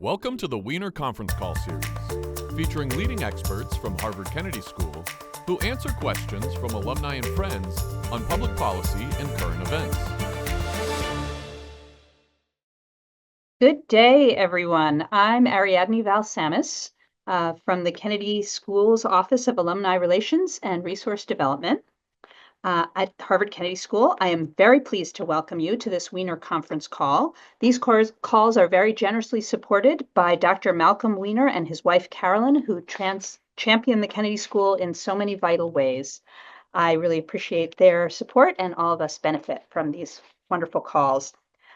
Welcome to the Wiener Conference Call series, featuring leading experts from Harvard Kennedy School who answer questions from alumni and friends on public policy and current events. Good day, everyone. I'm Ariadne Valsamis from the Kennedy School's Office of Alumni Relations and Resource Development. At Harvard Kennedy School, I am very pleased to welcome you to this Wiener Conference Call. These calls are very generously supported by Dr. Malcolm Wiener and his wife, Carolyn, who champion the Kennedy School in so many vital ways. I really appreciate their support, and all of us benefit from these wonderful calls.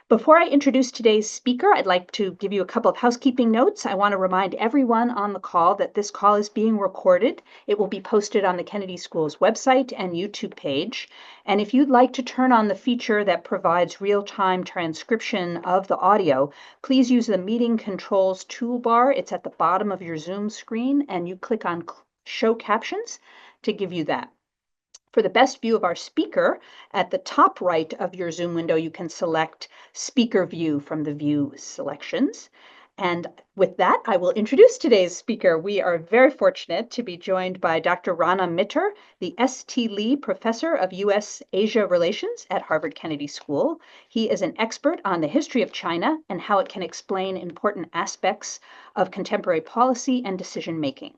Before I introduce today's speaker, I'd like to give you a couple of housekeeping notes. I want to remind everyone on the call that this call is being recorded. It will be posted on the Kennedy School's website and YouTube page. And if you'd like to turn on the feature that provides real-time transcription of the audio, please use the meeting controls toolbar. It's at the bottom of your Zoom screen, and you click on Show Captions to give you that. For the best view of our speaker, at the top right of your Zoom window, you can select Speaker View from the View selections. And with that, I will introduce today's speaker. We are very fortunate to be joined by Dr. Rana Mitter, the S.T. Lee Professor of U.S. Asia Relations at Harvard Kennedy School. He is an expert on the history of China and how it can explain important aspects of contemporary policy and decision-making.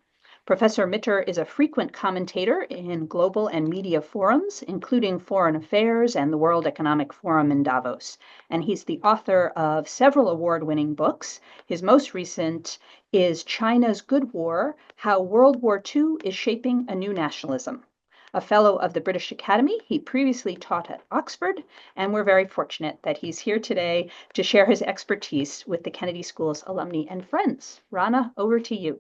Professor Mitter is a frequent commentator in global and media forums, including Foreign Affairs and the World Economic Forum in Davos. And he's the author of several award-winning books. His most recent is China's Good War: How World War II is Shaping a New Nationalism. A fellow of the British Academy, he previously taught at Oxford, and we're very fortunate that he's here today to share his expertise with the Kennedy School's alumni and friends. Rana, over to you.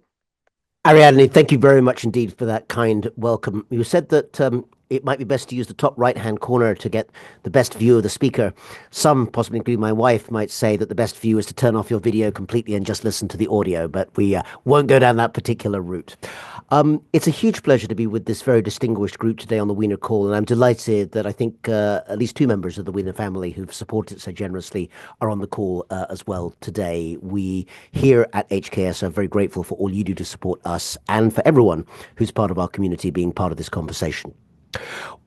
Ariadne, thank you very much indeed for that kind welcome. You said that it might be best to use the top right-hand corner to get the best view of the speaker. Some, possibly including my wife, might say that the best view is to turn off your video completely and just listen to the audio, but we won't go down that particular route. It's a huge pleasure to be with this very distinguished group today on the Wiener Call, and I'm delighted that I think at least two members of the Wiener family who've supported so generously are on the call as well today. We here at HKS are very grateful for all you do to support us and for everyone who's part of our community being part of this conversation.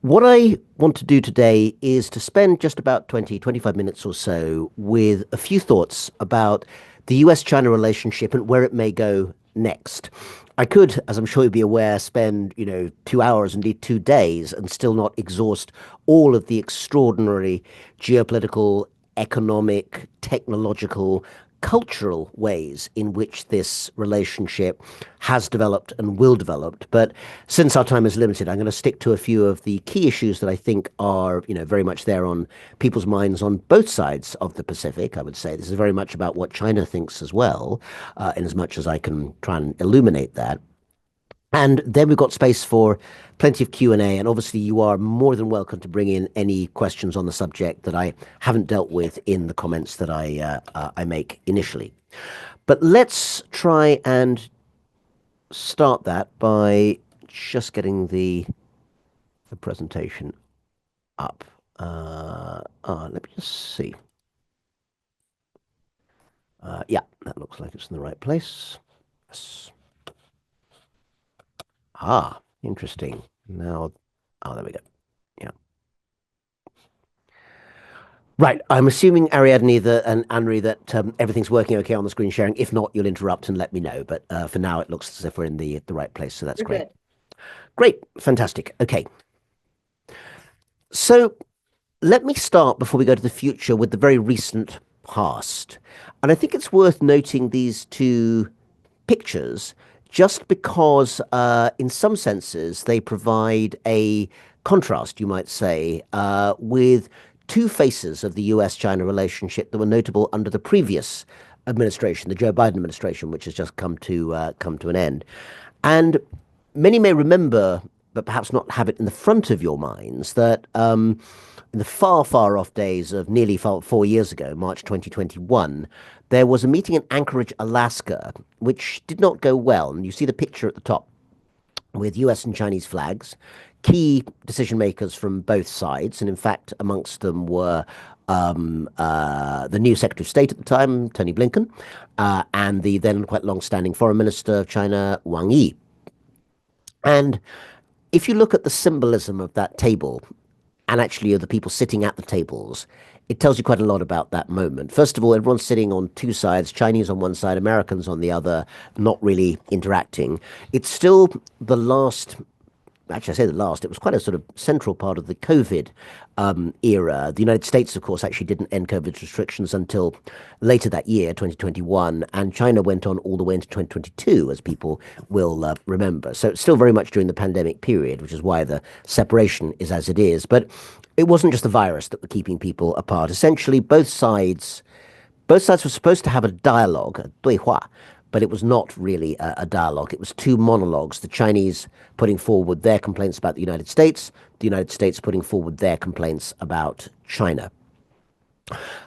What I want to do today is to spend just about 25 minutes or so with a few thoughts about the US-China relationship and where it may go next. I could, as I'm sure you'll be aware, spend 2 hours, indeed 2 days, and still not exhaust all of the extraordinary geopolitical, economic, technological, cultural ways in which this relationship has developed and will develop. But since our time is limited, I'm going to stick to a few of the key issues that I think are, very much there on people's minds on both sides of the Pacific. I would say this is very much about what China thinks as well, in as much as I can try and illuminate that. And then we've got space for plenty of Q&A, and obviously you are more than welcome to bring in any questions on the subject that I haven't dealt with in the comments that I make initially. But let's try and start that by just getting the presentation up. Let me just see. Yeah, that looks like it's in the right place. Yes. Ah, interesting. Now, there we go. Yeah. Right. I'm assuming, Ariadne and Anri, that everything's working okay on the screen sharing. If not, you'll interrupt and let me know. But for now, it looks as if we're in the right place. So that's great. Good. Great. Fantastic. Okay. So let me start before we go to the future with the very recent past. And I think it's worth noting these two pictures just because in some senses they provide a contrast, you might say, with two faces of the US-China relationship that were notable under the previous administration, the Joe Biden administration, which has just come to an end. And many may remember, but perhaps not have it in the front of your minds, that in the far, far off days of nearly 4 years ago, March 2021, there was a meeting in Anchorage, Alaska, which did not go well. And you see the picture at the top with US and Chinese flags, key decision makers from both sides. And in fact, amongst them were the new Secretary of State at the time, Tony Blinken, and the then quite long-standing Foreign Minister of China, Wang Yi. And if you look at the symbolism of that table, and actually of the people sitting at the tables, it tells you quite a lot about that moment. First of all, everyone's sitting on two sides, Chinese on one side, Americans on the other, not really interacting. It's still the last. Actually, I say the last, it was quite a sort of central part of the COVID era. The United States, of course, actually didn't end COVID restrictions until later that year, 2021, and China went on all the way into 2022, as people will remember. So it's still very much during the pandemic period, which is why the separation is as it is. But it wasn't just the virus that were keeping people apart. Essentially, both sides were supposed to have a dialogue, a 对话, but it was not really a dialogue. It was two monologues, the Chinese putting forward their complaints about the United States putting forward their complaints about China.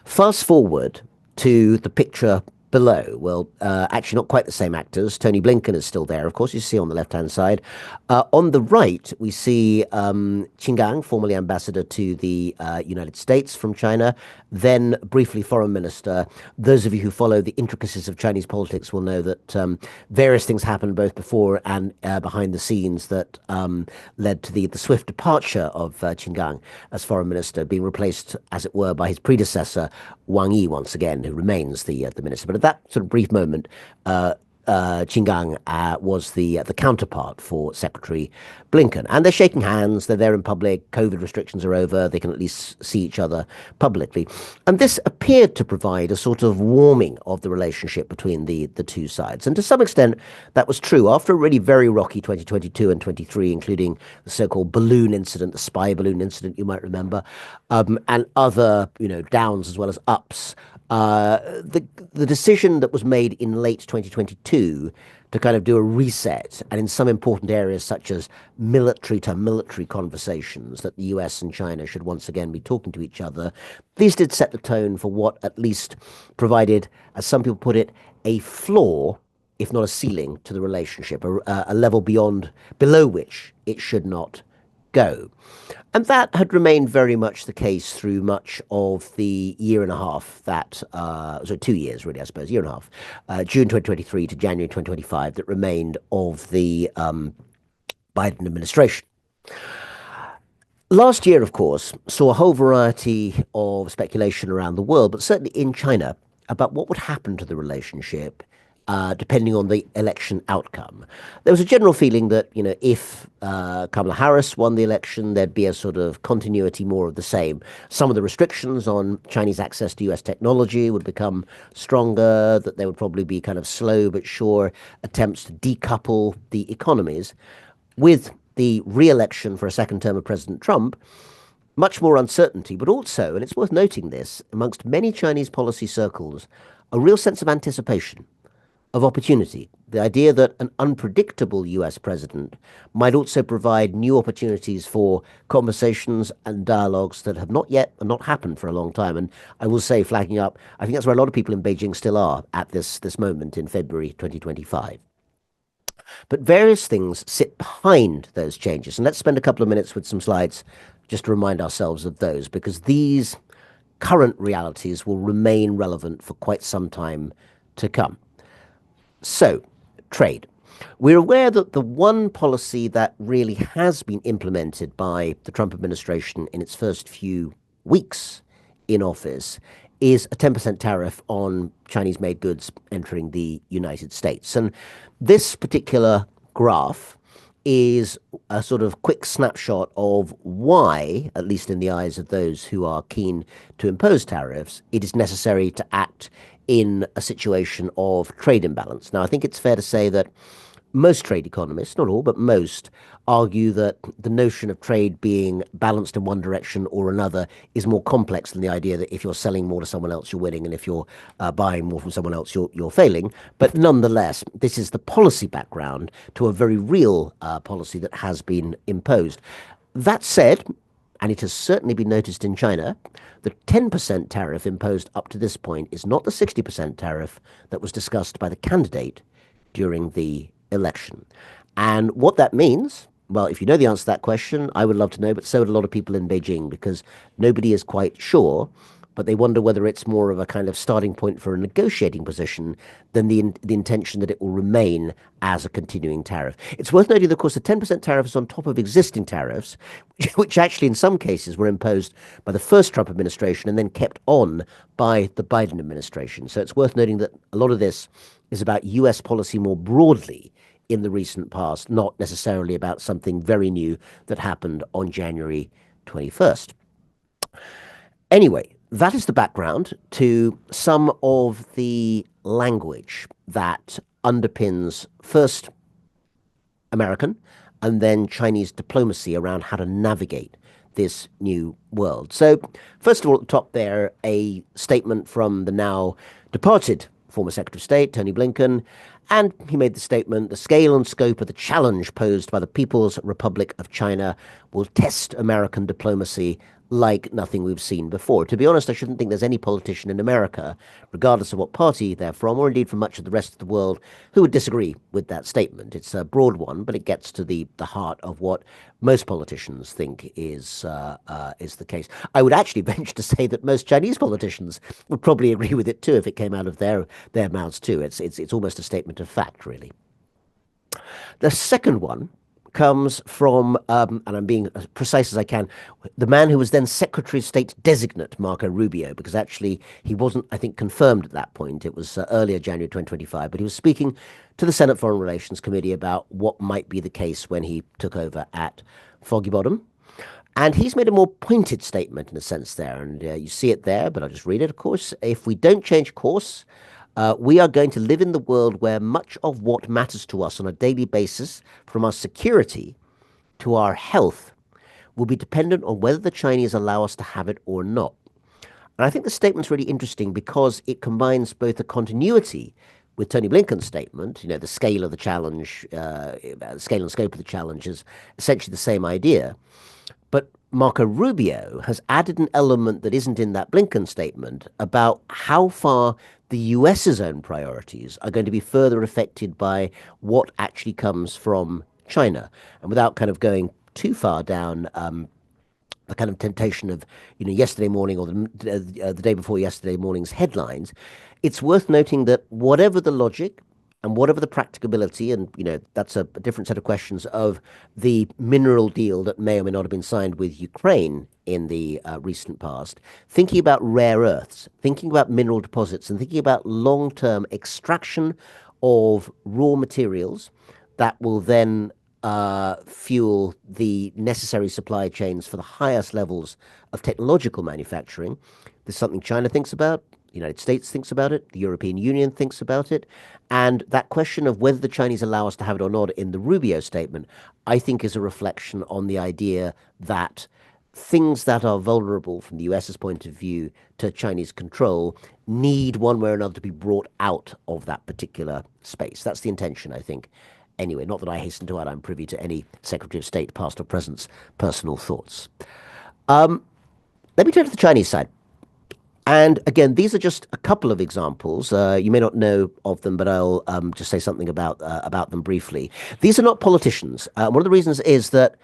Fast forward to the picture below. Well, actually not quite the same actors. Tony Blinken is still there, of course, you see on the left-hand side. On the right, we see Qin Gang, formerly ambassador to the United States from China, then briefly foreign minister. Those of you who follow the intricacies of Chinese politics will know that various things happened both before and behind the scenes that led to the swift departure of Qin Gang as foreign minister, being replaced, as it were, by his predecessor, Wang Yi, once again, who remains the minister. But at that sort of brief moment, Qin Gang was the counterpart for Secretary Blinken. And they're shaking hands, they're there in public, COVID restrictions are over, they can at least see each other publicly. And this appeared to provide a sort of warming of the relationship between the two sides. And to some extent, that was true. After a really very rocky 2022 and 23, including the so-called balloon incident, the spy balloon incident, you might remember, and other, downs as well as ups, the decision that was made in late 2022 to kind of do a reset, and in some important areas such as military to military conversations, that the US and China should once again be talking to each other, these did set the tone for what at least provided, as some people put it, a floor, if not a ceiling, to the relationship, a level below which it should not go. And that had remained very much the case through much of the year and a half so 2 years really, I suppose, year and a half, June 2023 to January 2025, that remained of the Biden administration. Last year, of course, saw a whole variety of speculation around the world, but certainly in China, about what would happen to the relationship depending on the election outcome. There was a general feeling that, if Kamala Harris won the election, there'd be a sort of continuity, more of the same. Some of the restrictions on Chinese access to US technology would become stronger, that there would probably be kind of slow but sure attempts to decouple the economies. With the re-election for a second term of President Trump, much more uncertainty, but also, and it's worth noting this, amongst many Chinese policy circles, a real sense of anticipation, of opportunity. The idea that an unpredictable US president might also provide new opportunities for conversations and dialogues that have not happened for a long time. And I will say, flagging up, I think that's where a lot of people in Beijing still are at this moment in February 2025. But various things sit behind those changes. And let's spend a couple of minutes with some slides just to remind ourselves of those, because these current realities will remain relevant for quite some time to come. So, trade. We're aware that the one policy that really has been implemented by the Trump administration in its first few weeks in office is a 10% tariff on Chinese-made goods entering the United States. And this particular graph is a sort of quick snapshot of why, at least in the eyes of those who are keen to impose tariffs, it is necessary to act in a situation of trade imbalance. Now, I think it's fair to say that most trade economists, not all, but most, argue that the notion of trade being balanced in one direction or another is more complex than the idea that if you're selling more to someone else, you're winning, and if you're buying more from someone else, you're failing. But nonetheless, this is the policy background to a very real policy that has been imposed. That said, and it has certainly been noticed in China, the 10% tariff imposed up to this point is not the 60% tariff that was discussed by the candidate during the election. And what that means, well, if you know the answer to that question, I would love to know, but so would a lot of people in Beijing, because nobody is quite sure but they wonder whether it's more of a kind of starting point for a negotiating position than the intention that it will remain as a continuing tariff. It's worth noting that, of course, the 10% tariff is on top of existing tariffs, which actually in some cases were imposed by the first Trump administration and then kept on by the Biden administration. So it's worth noting that a lot of this is about US policy more broadly in the recent past, not necessarily about something very new that happened on January 21st. Anyway, that is the background to some of the language that underpins first American and then Chinese diplomacy around how to navigate this new world. So, first of all, at the top there, a statement from the now departed former Secretary of State, Tony Blinken, and he made the statement, the scale and scope of the challenge posed by the People's Republic of China will test American diplomacy like nothing we've seen before. To be honest, I shouldn't think there's any politician in America, regardless of what party they're from, or indeed from much of the rest of the world, who would disagree with that statement. It's a broad one, but it gets to the heart of what most politicians think is the case. I would actually venture to say that most Chinese politicians would probably agree with it too if it came out of their mouths too. It's almost a statement of fact, really. The second one comes from, and I'm being as precise as I can, the man who was then Secretary of State designate, Marco Rubio, because actually he wasn't, I think, confirmed at that point. It was earlier January 2025, but he was speaking to the Senate Foreign Relations Committee about what might be the case when he took over at Foggy Bottom. And he's made a more pointed statement in a sense there, and you see it there, but I'll just read it, of course. If we don't change course, we are going to live in the world where much of what matters to us on a daily basis, from our security to our health, will be dependent on whether the Chinese allow us to have it or not. And I think the statement's really interesting because it combines both the continuity with Tony Blinken's statement, the scale of the challenge, scale and scope of the challenge is essentially the same idea. But Marco Rubio has added an element that isn't in that Blinken statement about how far the US's own priorities are going to be further affected by what actually comes from China. And without kind of going too far down the kind of temptation of, yesterday morning or the day before yesterday morning's headlines, it's worth noting that whatever the logic and whatever the practicability, and that's a different set of questions, of the mineral deal that may or may not have been signed with Ukraine in the recent past, thinking about rare earths, thinking about mineral deposits, and thinking about long-term extraction of raw materials that will then fuel the necessary supply chains for the highest levels of technological manufacturing. This is something China thinks about, the United States thinks about it, the European Union thinks about it, and that question of whether the Chinese allow us to have it or not in the Rubio statement, I think is a reflection on the idea that things that are vulnerable from the US's point of view to Chinese control need one way or another to be brought out of that particular space. That's the intention, I think. Anyway, not that I hasten to add I'm privy to any Secretary of State, past or present's personal thoughts. Let me turn to the Chinese side. And again, these are just a couple of examples. You may not know of them, but I'll just say something about them briefly. These are not politicians. One of the reasons is that,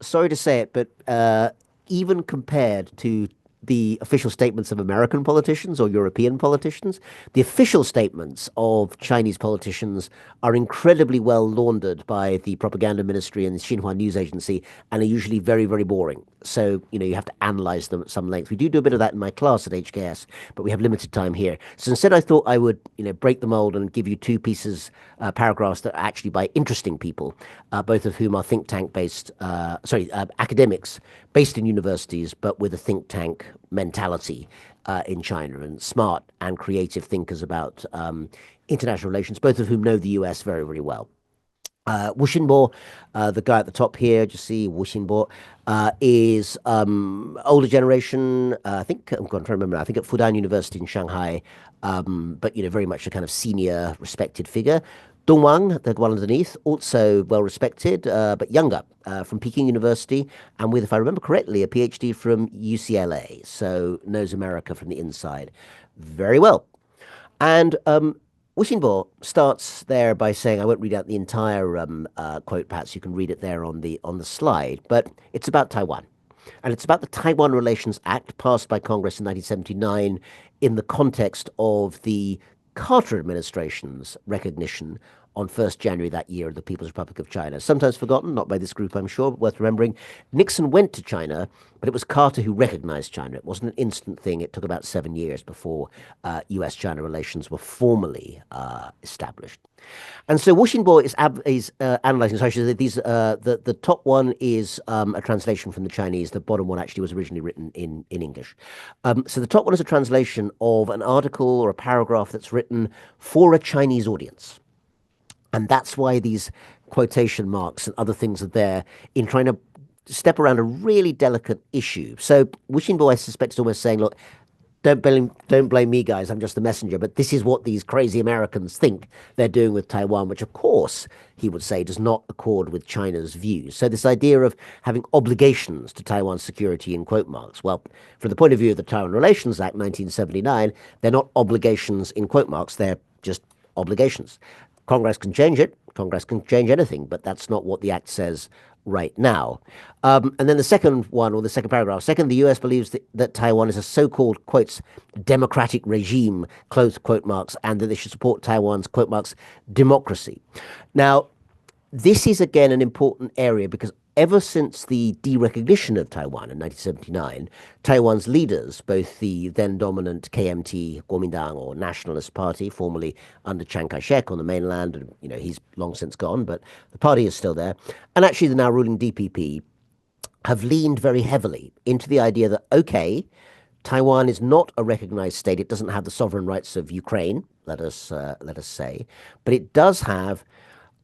sorry to say it, but even compared to the official statements of American politicians or European politicians, the official statements of Chinese politicians are incredibly well laundered by the propaganda ministry and the Xinhua news agency, and are usually very, very boring. So, you have to analyze them at some length. We do a bit of that in my class at HKS, but we have limited time here. So instead, I thought I would, break the mold and give you two paragraphs that are actually by interesting people, both of whom are think tank based, academics based in universities, but with a think tank mentality in China, and smart and creative thinkers about international relations, both of whom know the US very, very well. Wu Xinbo, the guy at the top here, just see Wu Xinbo, is older generation. I think I'm trying to remember. I think at Fudan University in Shanghai, but very much a kind of senior, respected figure. Dong Wang, the one underneath, also well respected, but younger, from Peking University, and with, if I remember correctly, a PhD from UCLA. So knows America from the inside very well. And Wu Xinbo starts there by saying, I won't read out the entire quote, perhaps you can read it there on the slide, but it's about Taiwan. And it's about the Taiwan Relations Act passed by Congress in 1979 in the context of the Carter administration's recognition on 1st January that year of the People's Republic of China. Sometimes forgotten, not by this group, I'm sure, but worth remembering. Nixon went to China, but it was Carter who recognized China. It wasn't an instant thing. It took about 7 years before U.S.-China relations were formally established. And so Wu Xinbo is analyzing. So the top one is a translation from the Chinese. The bottom one actually was originally written in English. So the top one is a translation of an article or a paragraph that's written for a Chinese audience. And that's why these quotation marks and other things are there in trying to step around a really delicate issue. So Wu Xinbo, I suspect, is almost saying, look, don't blame me, guys. I'm just the messenger. But this is what these crazy Americans think they're doing with Taiwan, which, of course, he would say does not accord with China's views. So this idea of having obligations to Taiwan's security in quote marks, well, from the point of view of the Taiwan Relations Act 1979, they're not obligations in quote marks. They're just obligations. Congress can change it. Congress can change anything, but that's not what the act says right now. And then the second one, or the second paragraph, second, the U.S. believes that Taiwan is a so-called, quotes, democratic regime, close quote marks, and that they should support Taiwan's, quote marks, democracy. Now, this is, again, an important area because ever since the derecognition of Taiwan in 1979, Taiwan's leaders, both the then dominant KMT, Kuomintang, or Nationalist Party, formerly under Chiang Kai-shek on the mainland, and he's long since gone, but the party is still there, and actually the now ruling DPP, have leaned very heavily into the idea that, okay, Taiwan is not a recognized state. It doesn't have the sovereign rights of Ukraine, let us say, but it does have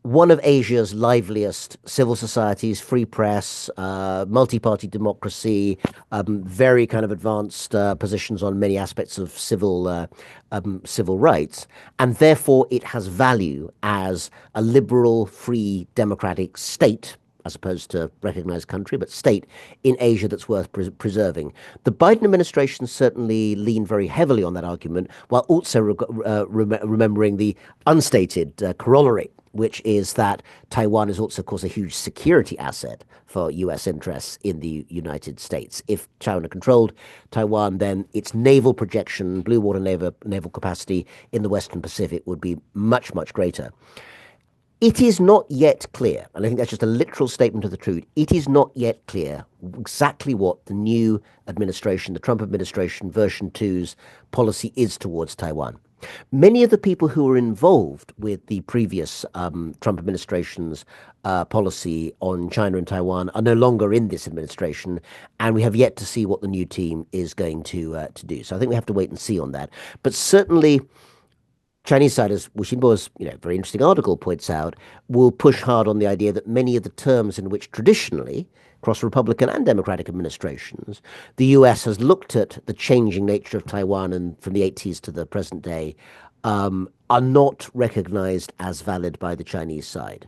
one of Asia's liveliest civil societies, free press, multi-party democracy, very kind of advanced positions on many aspects of civil rights, and therefore it has value as a liberal, free, democratic state, as opposed to recognized country, but state in Asia that's worth preserving. The Biden administration certainly leaned very heavily on that argument, while also remembering the unstated corollary, which is that Taiwan is also, of course, a huge security asset for U.S. interests in the United States. If China controlled Taiwan, then its naval projection, blue water naval capacity in the Western Pacific would be much, much greater. It is not yet clear, and I think that's just a literal statement of the truth, it is not yet clear exactly what the new administration, the Trump administration version 2's policy is towards Taiwan. Many of the people who were involved with the previous Trump administration's policy on China and Taiwan are no longer in this administration, and we have yet to see what the new team is going to do. So I think we have to wait and see on that. But certainly, Chinese side, as Wu Xinbo's very interesting article points out, will push hard on the idea that many of the terms in which traditionally, across Republican and Democratic administrations, the U.S. has looked at the changing nature of Taiwan and from the 80s to the present day, are not recognized as valid by the Chinese side.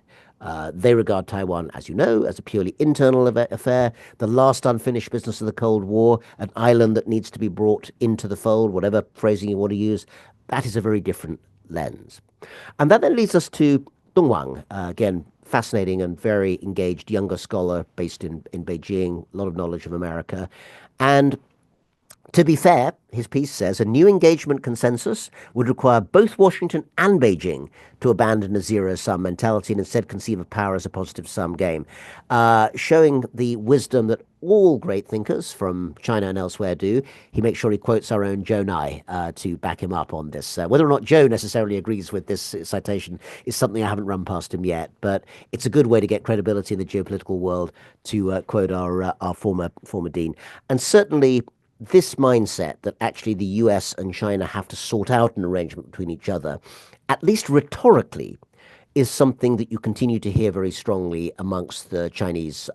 They regard Taiwan, as you know, as a purely internal affair, the last unfinished business of the Cold War, an island that needs to be brought into the fold, whatever phrasing you want to use. That is a very different lens. And that then leads us to Dong Wang, again, fascinating and very engaged younger scholar based in Beijing, a lot of knowledge of America. And to be fair, his piece says, a new engagement consensus would require both Washington and Beijing to abandon a zero-sum mentality and instead conceive of power as a positive-sum game, showing the wisdom that all great thinkers from China and elsewhere do. He makes sure he quotes our own Joe Nye to back him up on this. Whether or not Joe necessarily agrees with this citation is something I haven't run past him yet, but it's a good way to get credibility in the geopolitical world to quote our former dean. And certainly, this mindset that actually the US and China have to sort out an arrangement between each other, at least rhetorically, is something that you continue to hear very strongly amongst the Chinese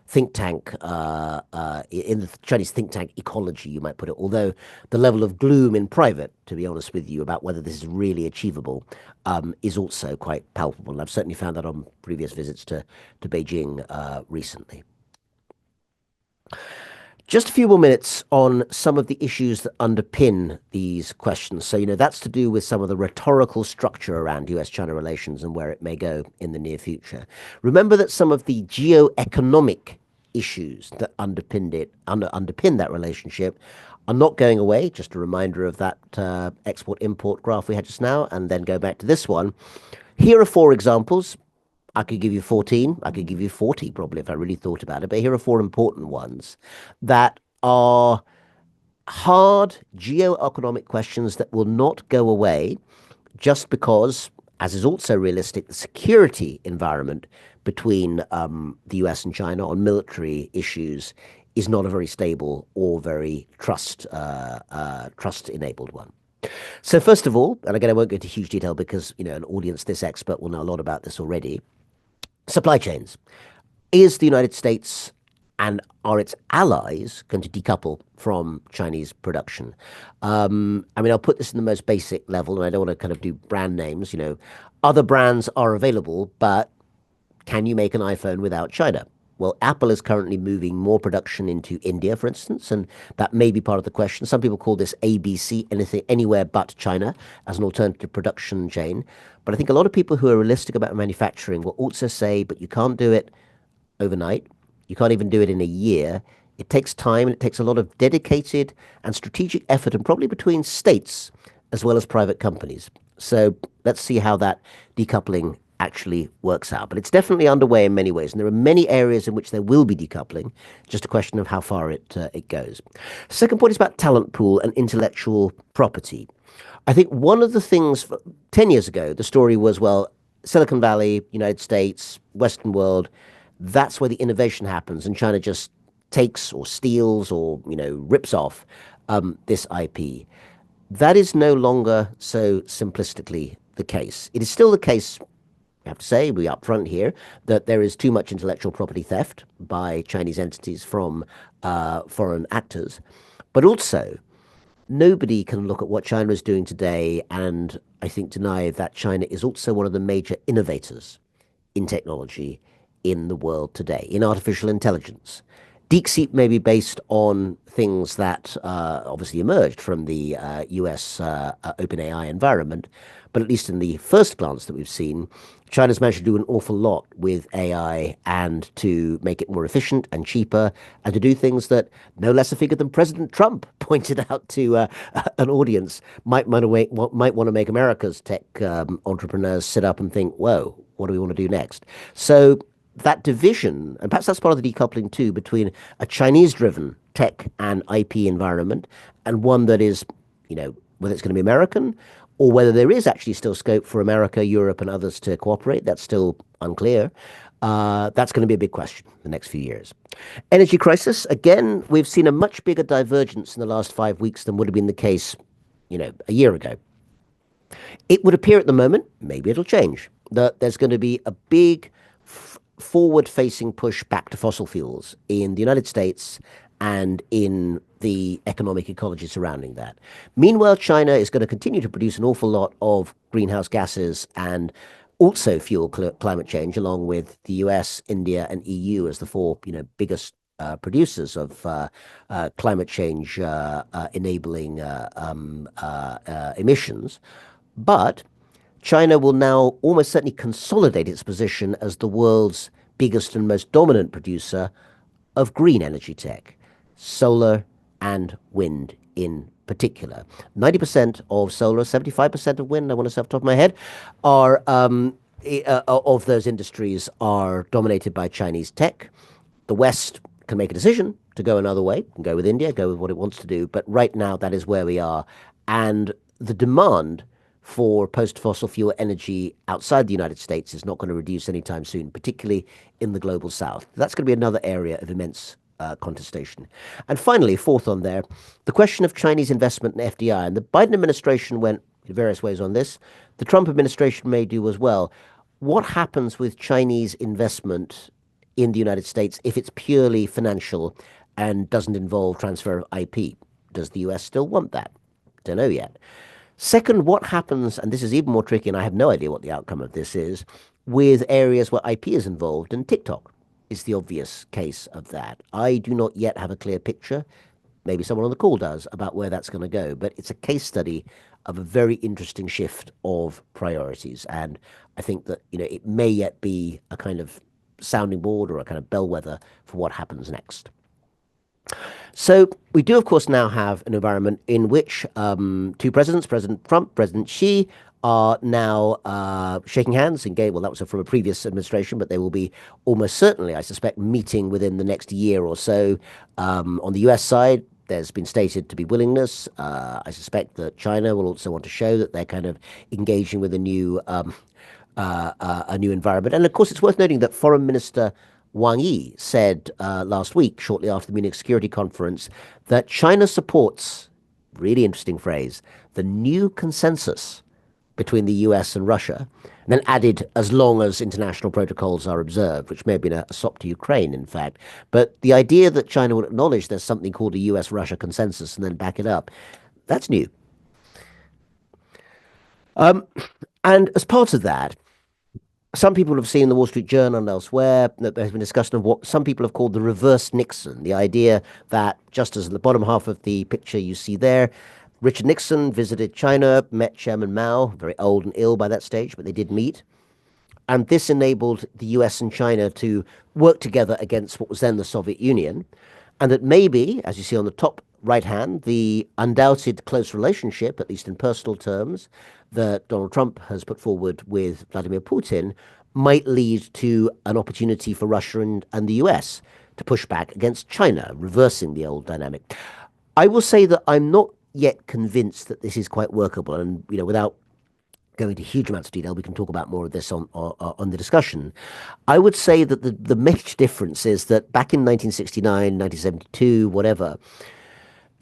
think tank, in the Chinese think tank ecology, you might put it, although the level of gloom in private, to be honest with you, about whether this is really achievable, is also quite palpable. And I've certainly found that on previous visits to Beijing recently. Just a few more minutes on some of the issues that underpin these questions. So, that's to do with some of the rhetorical structure around US-China relations and where it may go in the near future. Remember that some of the geo-economic issues that underpin that relationship are not going away. Just a reminder of that export-import graph we had just now, and then go back to this one. Here are four examples. I could give you 14. I could give you 40 probably if I really thought about it. But here are four important ones that are hard geoeconomic questions that will not go away just because, as is also realistic, the security environment between the US and China on military issues is not a very stable or very trust-enabled one. So first of all, and again, I won't go into huge detail because, an audience this expert will know a lot about this already. Supply chains. Is the United States and are its allies going to decouple from Chinese production? I'll put this in the most basic level, and I don't want to kind of do brand names. Other brands are available, but can you make an iPhone without China? Well, Apple is currently moving more production into India, for instance, and that may be part of the question. Some people call this ABC, anything, anywhere but China, as an alternative production chain. But I think a lot of people who are realistic about manufacturing will also say, but you can't do it overnight. You can't even do it in a year. It takes time, and it takes a lot of dedicated and strategic effort, and probably between states as well as private companies. So let's see how that decoupling actually works out. But it's definitely underway in many ways, and there are many areas in which there will be decoupling, just a question of how far it goes. Second point is about talent pool and intellectual property. I think one of the things, 10 years ago, the story was, well, Silicon Valley, United States, Western world, that's where the innovation happens, and China just takes or steals or, rips off this IP. That is no longer so simplistically the case. It is still the case, I have to say, we upfront here, that there is too much intellectual property theft by Chinese entities from foreign actors. But also, nobody can look at what China is doing today and, I think, deny that China is also one of the major innovators in technology in the world today, in artificial intelligence. DeepSeek may be based on things that obviously emerged from the U.S. OpenAI environment, but at least in the first glance that we've seen, China's managed to do an awful lot with AI and to make it more efficient and cheaper, and to do things that no less a figure than President Trump pointed out to an audience might want to make America's tech entrepreneurs sit up and think, whoa, what do we want to do next? So that division, and perhaps that's part of the decoupling too, between a Chinese-driven tech and IP environment and one that is, whether it's going to be American or whether there is actually still scope for America, Europe, and others to cooperate, that's still unclear. That's going to be a big question in the next few years. Energy crisis, again, we've seen a much bigger divergence in the last 5 weeks than would have been the case, a year ago. It would appear at the moment, maybe it'll change, that there's going to be a big forward-facing push back to fossil fuels in the United States and in the economic ecology surrounding that. Meanwhile, China is going to continue to produce an awful lot of greenhouse gases and also fuel climate change, along with the US, India, and EU as the four biggest producers of climate change enabling emissions. But China will now almost certainly consolidate its position as the world's biggest and most dominant producer of green energy tech, solar and wind in particular. 90% of solar, 75% of wind, I want to say off the top of my head, are of those industries are dominated by Chinese tech. The West can make a decision to go another way, can go with India, go with what it wants to do, but right now that is where we are. And the demand for post-fossil fuel energy outside the United States is not going to reduce anytime soon, particularly in the global south. That's going to be another area of immense contestation. And finally, fourth on there, the question of Chinese investment in FDI. And the Biden administration went in various ways on this. The Trump administration may do as well. What happens with Chinese investment in the United States if it's purely financial and doesn't involve transfer of IP? Does the US still want that? Don't know yet. Second, what happens, and this is even more tricky, and I have no idea what the outcome of this is, with areas where IP is involved, and TikTok is the obvious case of that. I do not yet have a clear picture, maybe someone on the call does, about where that's going to go, but it's a case study of a very interesting shift of priorities. And I think that, it may yet be a kind of sounding board or a kind of bellwether for what happens next. So we do, of course, now have an environment in which two presidents, President Trump, President Xi, are now shaking hands. Well, that was from a previous administration, but they will be almost certainly, I suspect, meeting within the next year or so. On the U.S. side, there's been stated to be willingness. I suspect that China will also want to show that they're kind of engaging with a new environment. And of course, it's worth noting that Foreign Minister Wang Yi said last week, shortly after the Munich Security Conference, that China supports, really interesting phrase, the new consensus between the US and Russia, and then added as long as international protocols are observed, which may have been a sop to Ukraine, in fact. But the idea that China would acknowledge there's something called a US-Russia consensus and then back it up, that's new. And as part of that, some people have seen the Wall Street Journal and elsewhere that there's been discussion of what some people have called the reverse Nixon, the idea that, just as in the bottom half of the picture you see there, Richard Nixon visited China, met Chairman Mao, very old and ill by that stage, but they did meet. And this enabled the US and China to work together against what was then the Soviet Union. And that maybe, as you see on the top right hand, the undoubted close relationship, at least in personal terms, that Donald Trump has put forward with Vladimir Putin might lead to an opportunity for Russia and the US to push back against China, reversing the old dynamic. I will say that I'm not yet convinced that this is quite workable. And, without going into huge amounts of detail, we can talk about more of this on the discussion. I would say that the major difference is that back in 1969, 1972, whatever,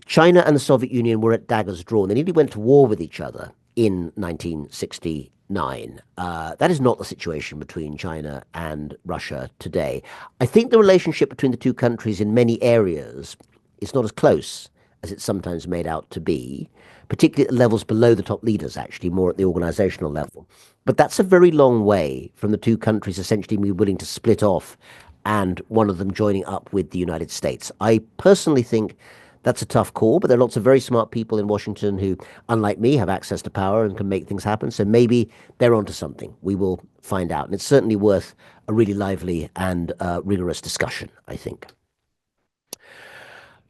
China and the Soviet Union were at daggers drawn. They nearly went to war with each other in 1969. That is not the situation between China and Russia today. I think the relationship between the two countries in many areas is not as close as it's sometimes made out to be, particularly at levels below the top leaders, actually, more at the organizational level. But that's a very long way from the two countries essentially being willing to split off and one of them joining up with the United States. I personally think that's a tough call, but there are lots of very smart people in Washington who, unlike me, have access to power and can make things happen. So maybe they're onto something. We will find out. And it's certainly worth a really lively and rigorous discussion, I think.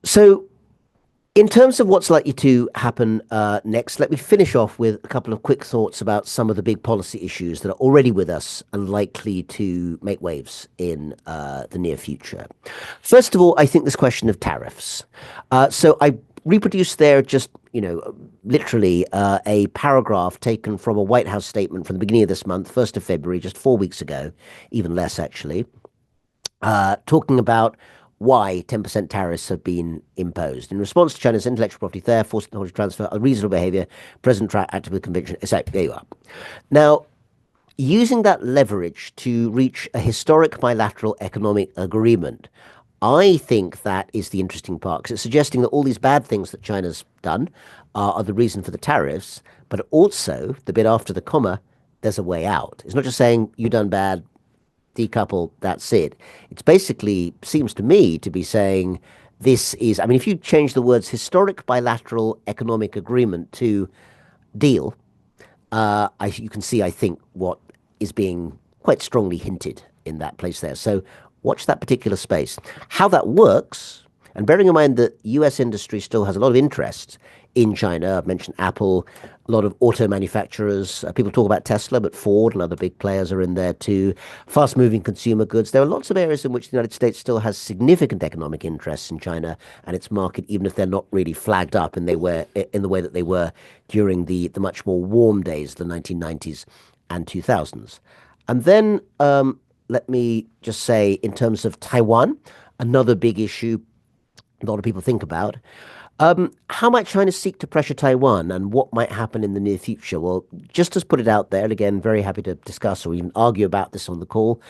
So in terms of what's likely to happen next, let me finish off with a couple of quick thoughts about some of the big policy issues that are already with us and likely to make waves in the near future. First of all, I think this question of tariffs. So I reproduced there just, literally a paragraph taken from a White House statement from the beginning of this month, 1st of February, just 4 weeks ago, even less actually, talking about why 10% tariffs have been imposed. In response to China's intellectual property theft, forced technology transfer, unreasonable behavior, President Trump acted with conviction. So there you are. Now, using that leverage to reach a historic bilateral economic agreement, I think that is the interesting part, because it's suggesting that all these bad things that China's done are the reason for the tariffs, but also, the bit after the comma, there's a way out. It's not just saying, you done bad, decouple, that's it. It's basically, seems to me, to be saying this is, if you change the words historic bilateral economic agreement to deal, you can see, I think, what is being quite strongly hinted in that place there. So watch that particular space. How that works, and bearing in mind that US industry still has a lot of interest in China. I've mentioned Apple, a lot of auto manufacturers. People talk about Tesla, but Ford and other big players are in there too. Fast-moving consumer goods. There are lots of areas in which the United States still has significant economic interests in China and its market, even if they're not really flagged up in the way that they were during the much more warm days, the 1990s and 2000s. And then let me just say, in terms of Taiwan, another big issue a lot of people think about. How might China seek to pressure Taiwan, and what might happen in the near future? Well, just to put it out there, and again, very happy to discuss or even argue about this on the call,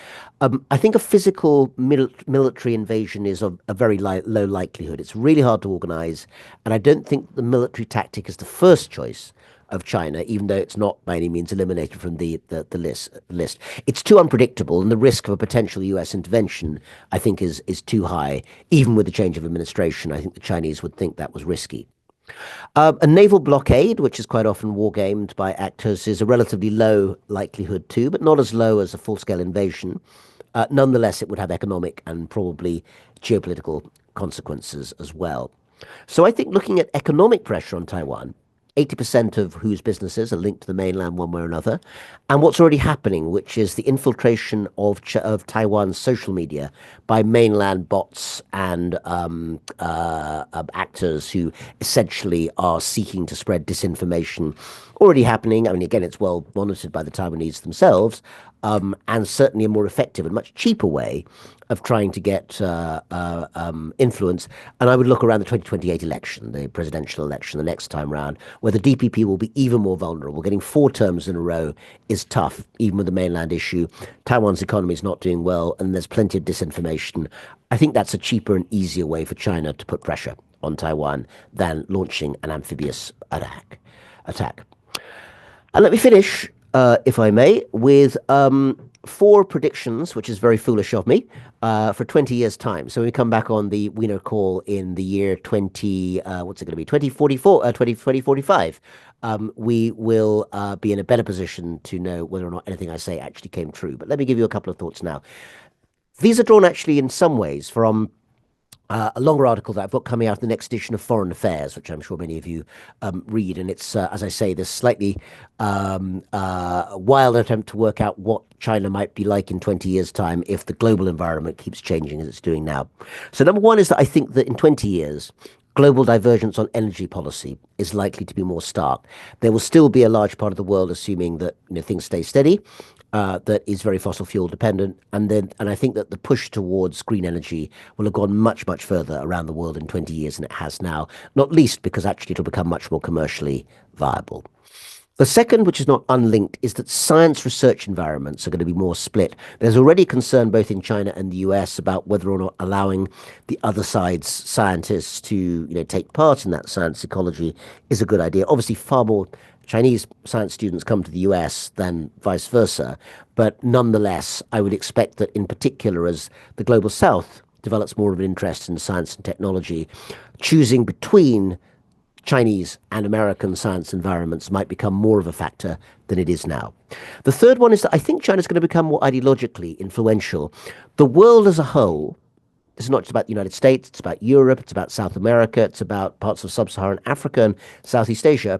I think a physical military invasion is of a very low likelihood. It's really hard to organize, and I don't think the military tactic is the first choice of China, even though it's not by any means eliminated from the list. It's too unpredictable, and the risk of a potential US intervention, I think, is too high. Even with the change of administration, I think the Chinese would think that was risky. A naval blockade, which is quite often wargamed by actors, is a relatively low likelihood too, but not as low as a full-scale invasion. Nonetheless, it would have economic and probably geopolitical consequences as well. So I think looking at economic pressure on Taiwan, 80% of whose businesses are linked to the mainland one way or another, and what's already happening, which is the infiltration of Taiwan's social media by mainland bots and actors who essentially are seeking to spread disinformation, already happening. I mean, again, it's well monitored by the Taiwanese themselves, and certainly a more effective and much cheaper way of trying to get influence. And I would look around the 2028 election, the presidential election, the next time round, where the DPP will be even more vulnerable. Getting 4 terms in a row is tough, even with the mainland issue. Taiwan's economy is not doing well, and there's plenty of disinformation. I think that's a cheaper and easier way for China to put pressure on Taiwan than launching an amphibious attack. And let me finish, if I may, with 4 predictions, which is very foolish of me, for 20 years' time. So when we come back on the Wiener Call in the year 2045, we will be in a better position to know whether or not anything I say actually came true. But let me give you a couple of thoughts now. These are drawn actually in some ways from a longer article that I've got coming out in the next edition of Foreign Affairs, which I'm sure many of you read. And it's, as I say, this slightly wild attempt to work out what China might be like in 20 years' time if the global environment keeps changing as it's doing now. So number one is that I think that in 20 years, global divergence on energy policy is likely to be more stark. There will still be a large part of the world assuming that things stay steady, that is very fossil fuel dependent, and I think that the push towards green energy will have gone much, much further around the world in 20 years than it has now, not least because actually it'll become much more commercially viable. The second, which is not unlinked, is that science research environments are going to be more split. There's already concern both in China and the US about whether or not allowing the other side's scientists to take part in that science ecology is a good idea. Obviously, far more Chinese science students come to the US than vice versa. But nonetheless, I would expect that in particular, as the global south develops more of an interest in science and technology, choosing between Chinese and American science environments might become more of a factor than it is now. The third one is that I think China's going to become more ideologically influential. The world as a whole, this is not just about the United States, it's about Europe, it's about South America, it's about parts of sub-Saharan Africa and Southeast Asia.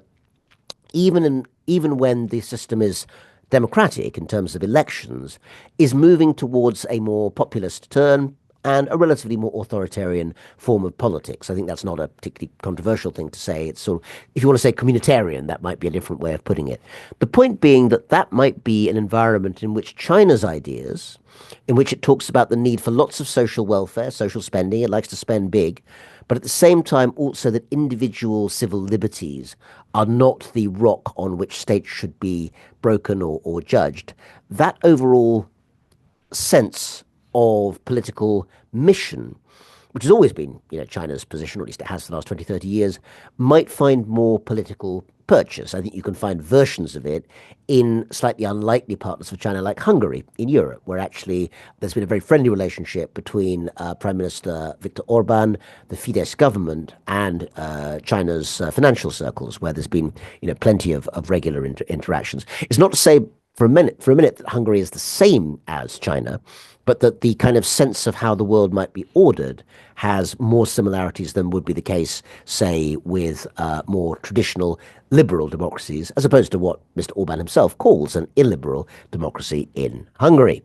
Even when the system is democratic in terms of elections, is moving towards a more populist turn and a relatively more authoritarian form of politics. I think that's not a particularly controversial thing to say. It's sort of, if you want to say communitarian, that might be a different way of putting it. The point being that might be an environment in which China's ideas, in which it talks about the need for lots of social welfare, social spending, it likes to spend big, but at the same time also that individual civil liberties are not the rock on which states should be broken or judged. That overall sense of political mission, which has always been China's position, or at least it has for the last 20, 30 years, might find more political purchase. I think you can find versions of it in slightly unlikely partners of China, like Hungary in Europe, where actually there's been a very friendly relationship between Prime Minister Viktor Orban, the Fidesz government, and China's financial circles, where there's been plenty of regular interactions. It's not to say for a minute that Hungary is the same as China, but that the kind of sense of how the world might be ordered has more similarities than would be the case, say, with more traditional liberal democracies, as opposed to what Mr. Orban himself calls an illiberal democracy in Hungary.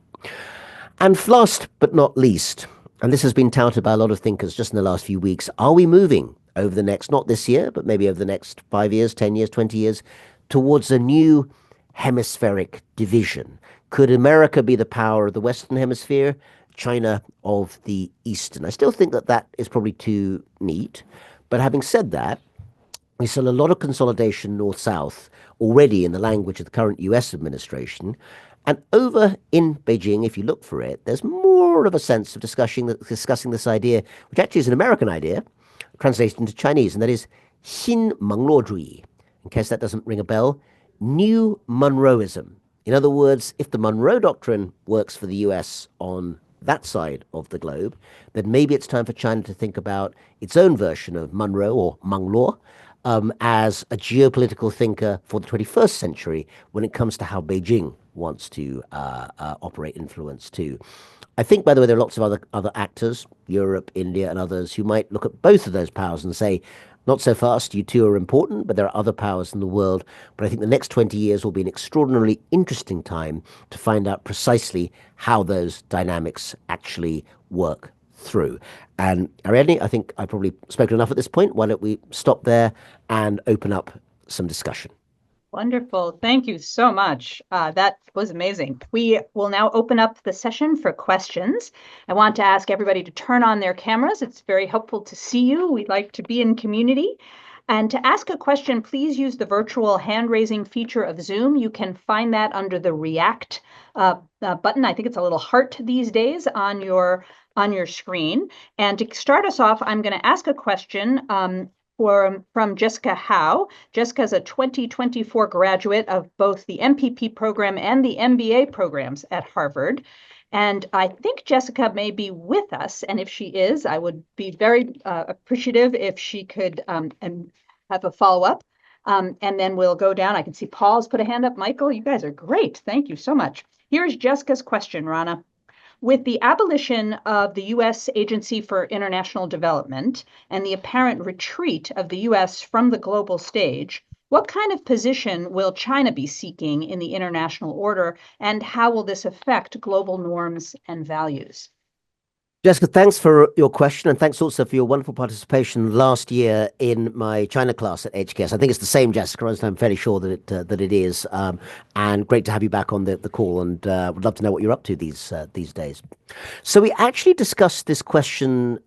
And last but not least, and this has been touted by a lot of thinkers just in the last few weeks, are we moving over the next, not this year, but maybe over the next 5 years, 10 years, 20 years, towards a new hemispheric division? Could America be the power of the Western Hemisphere, China of the Eastern? I still think that is probably too neat. But having said that, we saw a lot of consolidation north-south already in the language of the current US administration. And over in Beijing, if you look for it, there's more of a sense of discussing this idea, which actually is an American idea, translated into Chinese, and that is 新蒙洛主义. In case that doesn't ring a bell, New Monroeism. In other words, if the Monroe Doctrine works for the US on that side of the globe, then maybe it's time for China to think about its own version of Monroe or Mangluo as a geopolitical thinker for the 21st century when it comes to how Beijing wants to operate influence too. I think, by the way, there are lots of other actors, Europe, India, and others, who might look at both of those powers and say, not so fast, you two are important, but there are other powers in the world. But I think the next 20 years will be an extraordinarily interesting time to find out precisely how those dynamics actually work through. And Ariadne, I think I've probably spoken enough at this point. Why don't we stop there and open up some discussion? Wonderful. Thank you so much. That was amazing. We will now open up the session for questions. I want to ask everybody to turn on their cameras. It's very helpful to see you. We'd like to be in community. And to ask a question, please use the virtual hand-raising feature of Zoom. You can find that under the React button. I think it's a little heart these days on your screen. And to start us off, I'm going to ask a question from Jessica Howe. Jessica is a 2024 graduate of both the MPP program and the MBA programs at Harvard. And I think Jessica may be with us. And if she is, I would be very appreciative if she could and have a follow-up. And then we'll go down. I can see Paul's put a hand up. Michael, you guys are great. Thank you so much. Here's Jessica's question, Rana. With the abolition of the U.S. Agency for International Development and the apparent retreat of the U.S. from the global stage, what kind of position will China be seeking in the international order, and how will this affect global norms and values? Jessica, thanks for your question, and thanks also for your wonderful participation last year in my China class at HKS. I think it's the same, Jessica. I'm fairly sure that it is. And great to have you back on the call, and would love to know what you're up to these days. So we actually discussed this question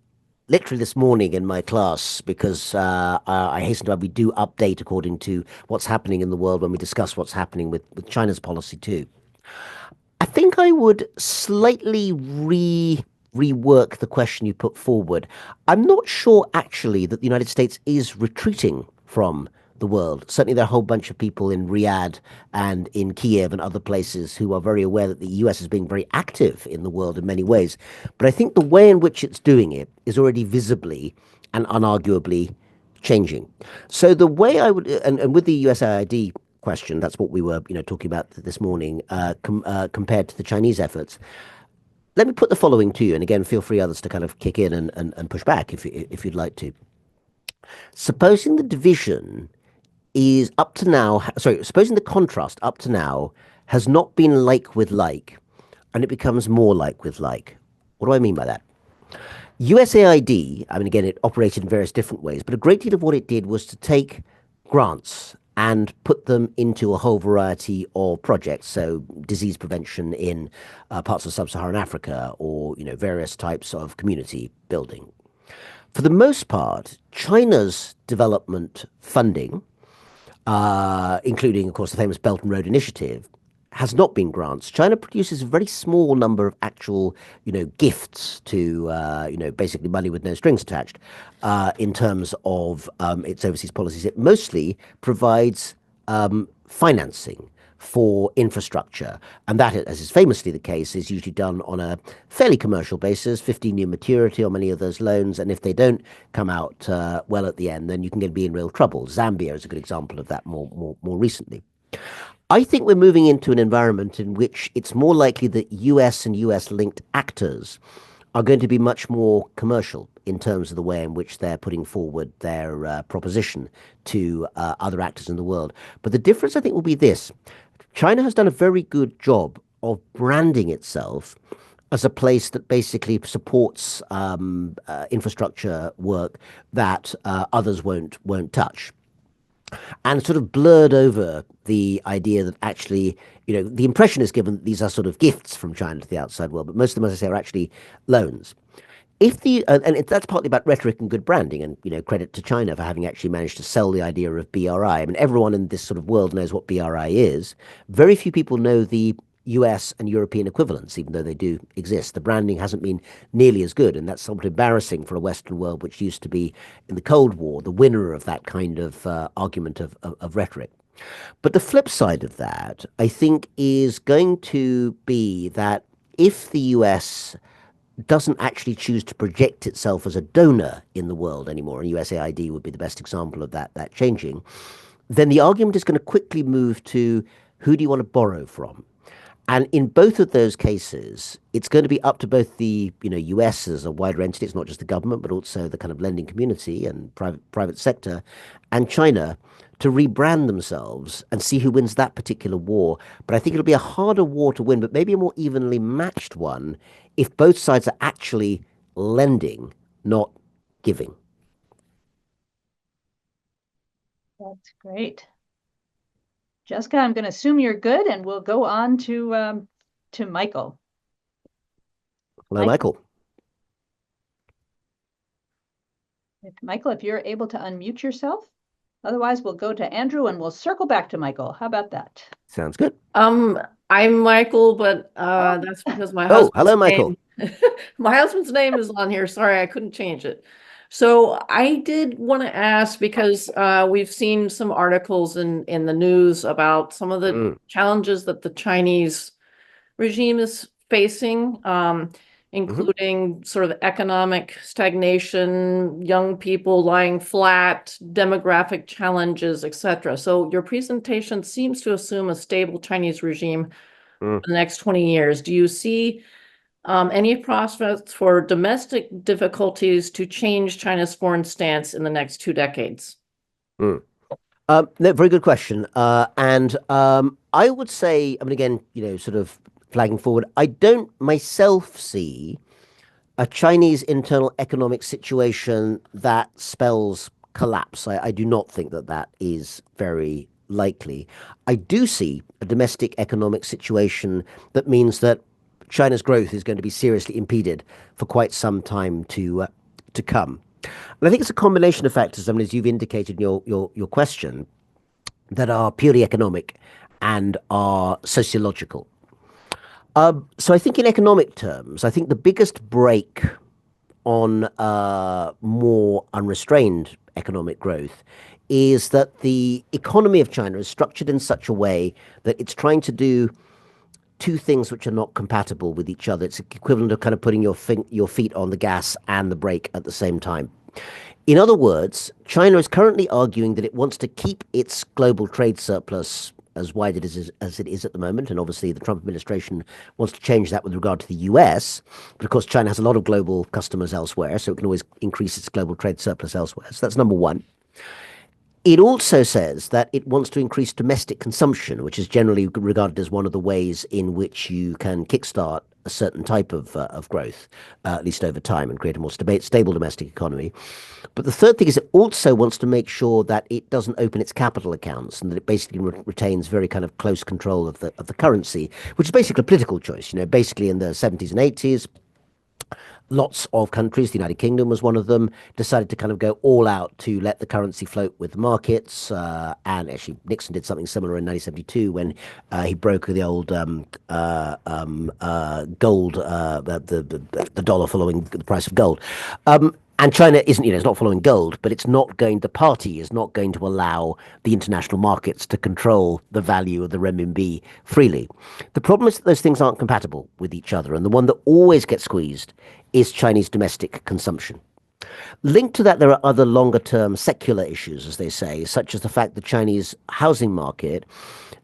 literally this morning in my class, because I hasten to add, we do update according to what's happening in the world when we discuss what's happening with China's policy too. I think I would slightly rework the question you put forward. I'm not sure actually that the United States is retreating from the world. Certainly there are a whole bunch of people in Riyadh and in Kiev and other places who are very aware that the US is being very active in the world in many ways. But I think the way in which it's doing it is already visibly and unarguably changing. So the way I would, and with the USAID question, that's what we were talking about this morning, compared to the Chinese efforts. Let me put the following to you, and again, feel free others to kind of kick in and push back if you'd like to. Supposing the division is up to now, supposing the contrast up to now has not been like with like, and it becomes more like with like. What do I mean by that? USAID, I mean, again, it operated in various different ways, but a great deal of what it did was to take grants and put them into a whole variety of projects. So disease prevention in parts of sub-Saharan Africa, or various types of community building. For the most part, China's development funding, including, of course, the famous Belt and Road Initiative, has not been grants. China produces a very small number of actual, gifts to, basically money with no strings attached, in terms of its overseas policies. It mostly provides financing for infrastructure. And that, as is famously the case, is usually done on a fairly commercial basis, 15-year maturity on many of those loans. And if they don't come out well at the end, then you can be in real trouble. Zambia is a good example of that more recently. I think we're moving into an environment in which it's more likely that US and US-linked actors are going to be much more commercial in terms of the way in which they're putting forward their proposition to other actors in the world. But the difference, I think, will be this. China has done a very good job of branding itself as a place that basically supports infrastructure work that others won't touch. And sort of blurred over the idea that actually, the impression is given that these are sort of gifts from China to the outside world, but most of them, as I say, are actually loans. That's partly about rhetoric and good branding, and credit to China for having actually managed to sell the idea of BRI. I mean, everyone in this sort of world knows what BRI is. Very few people know the US and European equivalents, even though they do exist. The branding hasn't been nearly as good, and that's somewhat embarrassing for a Western world which used to be, in the Cold War, the winner of that kind of argument of rhetoric. But the flip side of that, I think, is going to be that if the US doesn't actually choose to project itself as a donor in the world anymore, and USAID would be the best example of that changing, then the argument is going to quickly move to, who do you want to borrow from? And in both of those cases, it's going to be up to both the U.S. as a wider entity, it's not just the government, but also the kind of lending community and private sector, and China to rebrand themselves and see who wins that particular war. But I think it'll be a harder war to win, but maybe a more evenly matched one if both sides are actually lending, not giving. That's great. Jessica, I'm going to assume you're good, and we'll go on to Michael. Hello, Michael. Michael, if you're able to unmute yourself. Otherwise, we'll go to Andrew and we'll circle back to Michael. How about that? Sounds good. I'm Michael, but that's because my husband's hello, Michael. My husband's name is on here. Sorry, I couldn't change it. So I did want to ask because we've seen some articles in the news about some of the challenges that the Chinese regime is facing, including sort of economic stagnation, young people lying flat, demographic challenges, etc. So your presentation seems to assume a stable Chinese regime for the next 20 years. Do you see any prospects for domestic difficulties to change China's foreign stance in the next 2 decades? No, very good question. And I would say, I mean, again, sort of flagging forward, I don't myself see a Chinese internal economic situation that spells collapse. I do not think that that is very likely. I do see a domestic economic situation that means that China's growth is going to be seriously impeded for quite some time to come. And I think it's a combination of factors, I mean, as you've indicated in your question, that are purely economic and are sociological. So I think in economic terms, I think the biggest break on more unrestrained economic growth is that the economy of China is structured in such a way that it's trying to do two things which are not compatible with each other. It's equivalent of kind of putting your feet on the gas and the brake at the same time. In other words, China is currently arguing that it wants to keep its global trade surplus as wide as it is at the moment. And obviously the Trump administration wants to change that with regard to the US. But of course, China has a lot of global customers elsewhere, so it can always increase its global trade surplus elsewhere. So that's number one. It also says that it wants to increase domestic consumption, which is generally regarded as one of the ways in which you can kickstart a certain type of growth, at least over time, and create a more stable domestic economy. But the third thing is it also wants to make sure that it doesn't open its capital accounts and that it basically retains very kind of close control of the currency, which is basically a political choice. Basically in the 70s and 80s, lots of countries, the United Kingdom was one of them, decided to kind of go all out to let the currency float with the markets. And actually, Nixon did something similar in 1972 when he broke the old gold, the dollar following the price of gold. And China isn't, it's not following gold, but the party is not going to allow the international markets to control the value of the renminbi freely. The problem is that those things aren't compatible with each other. And the one that always gets squeezed is Chinese domestic consumption. Linked to that, there are other longer-term secular issues, as they say, such as the fact the Chinese housing market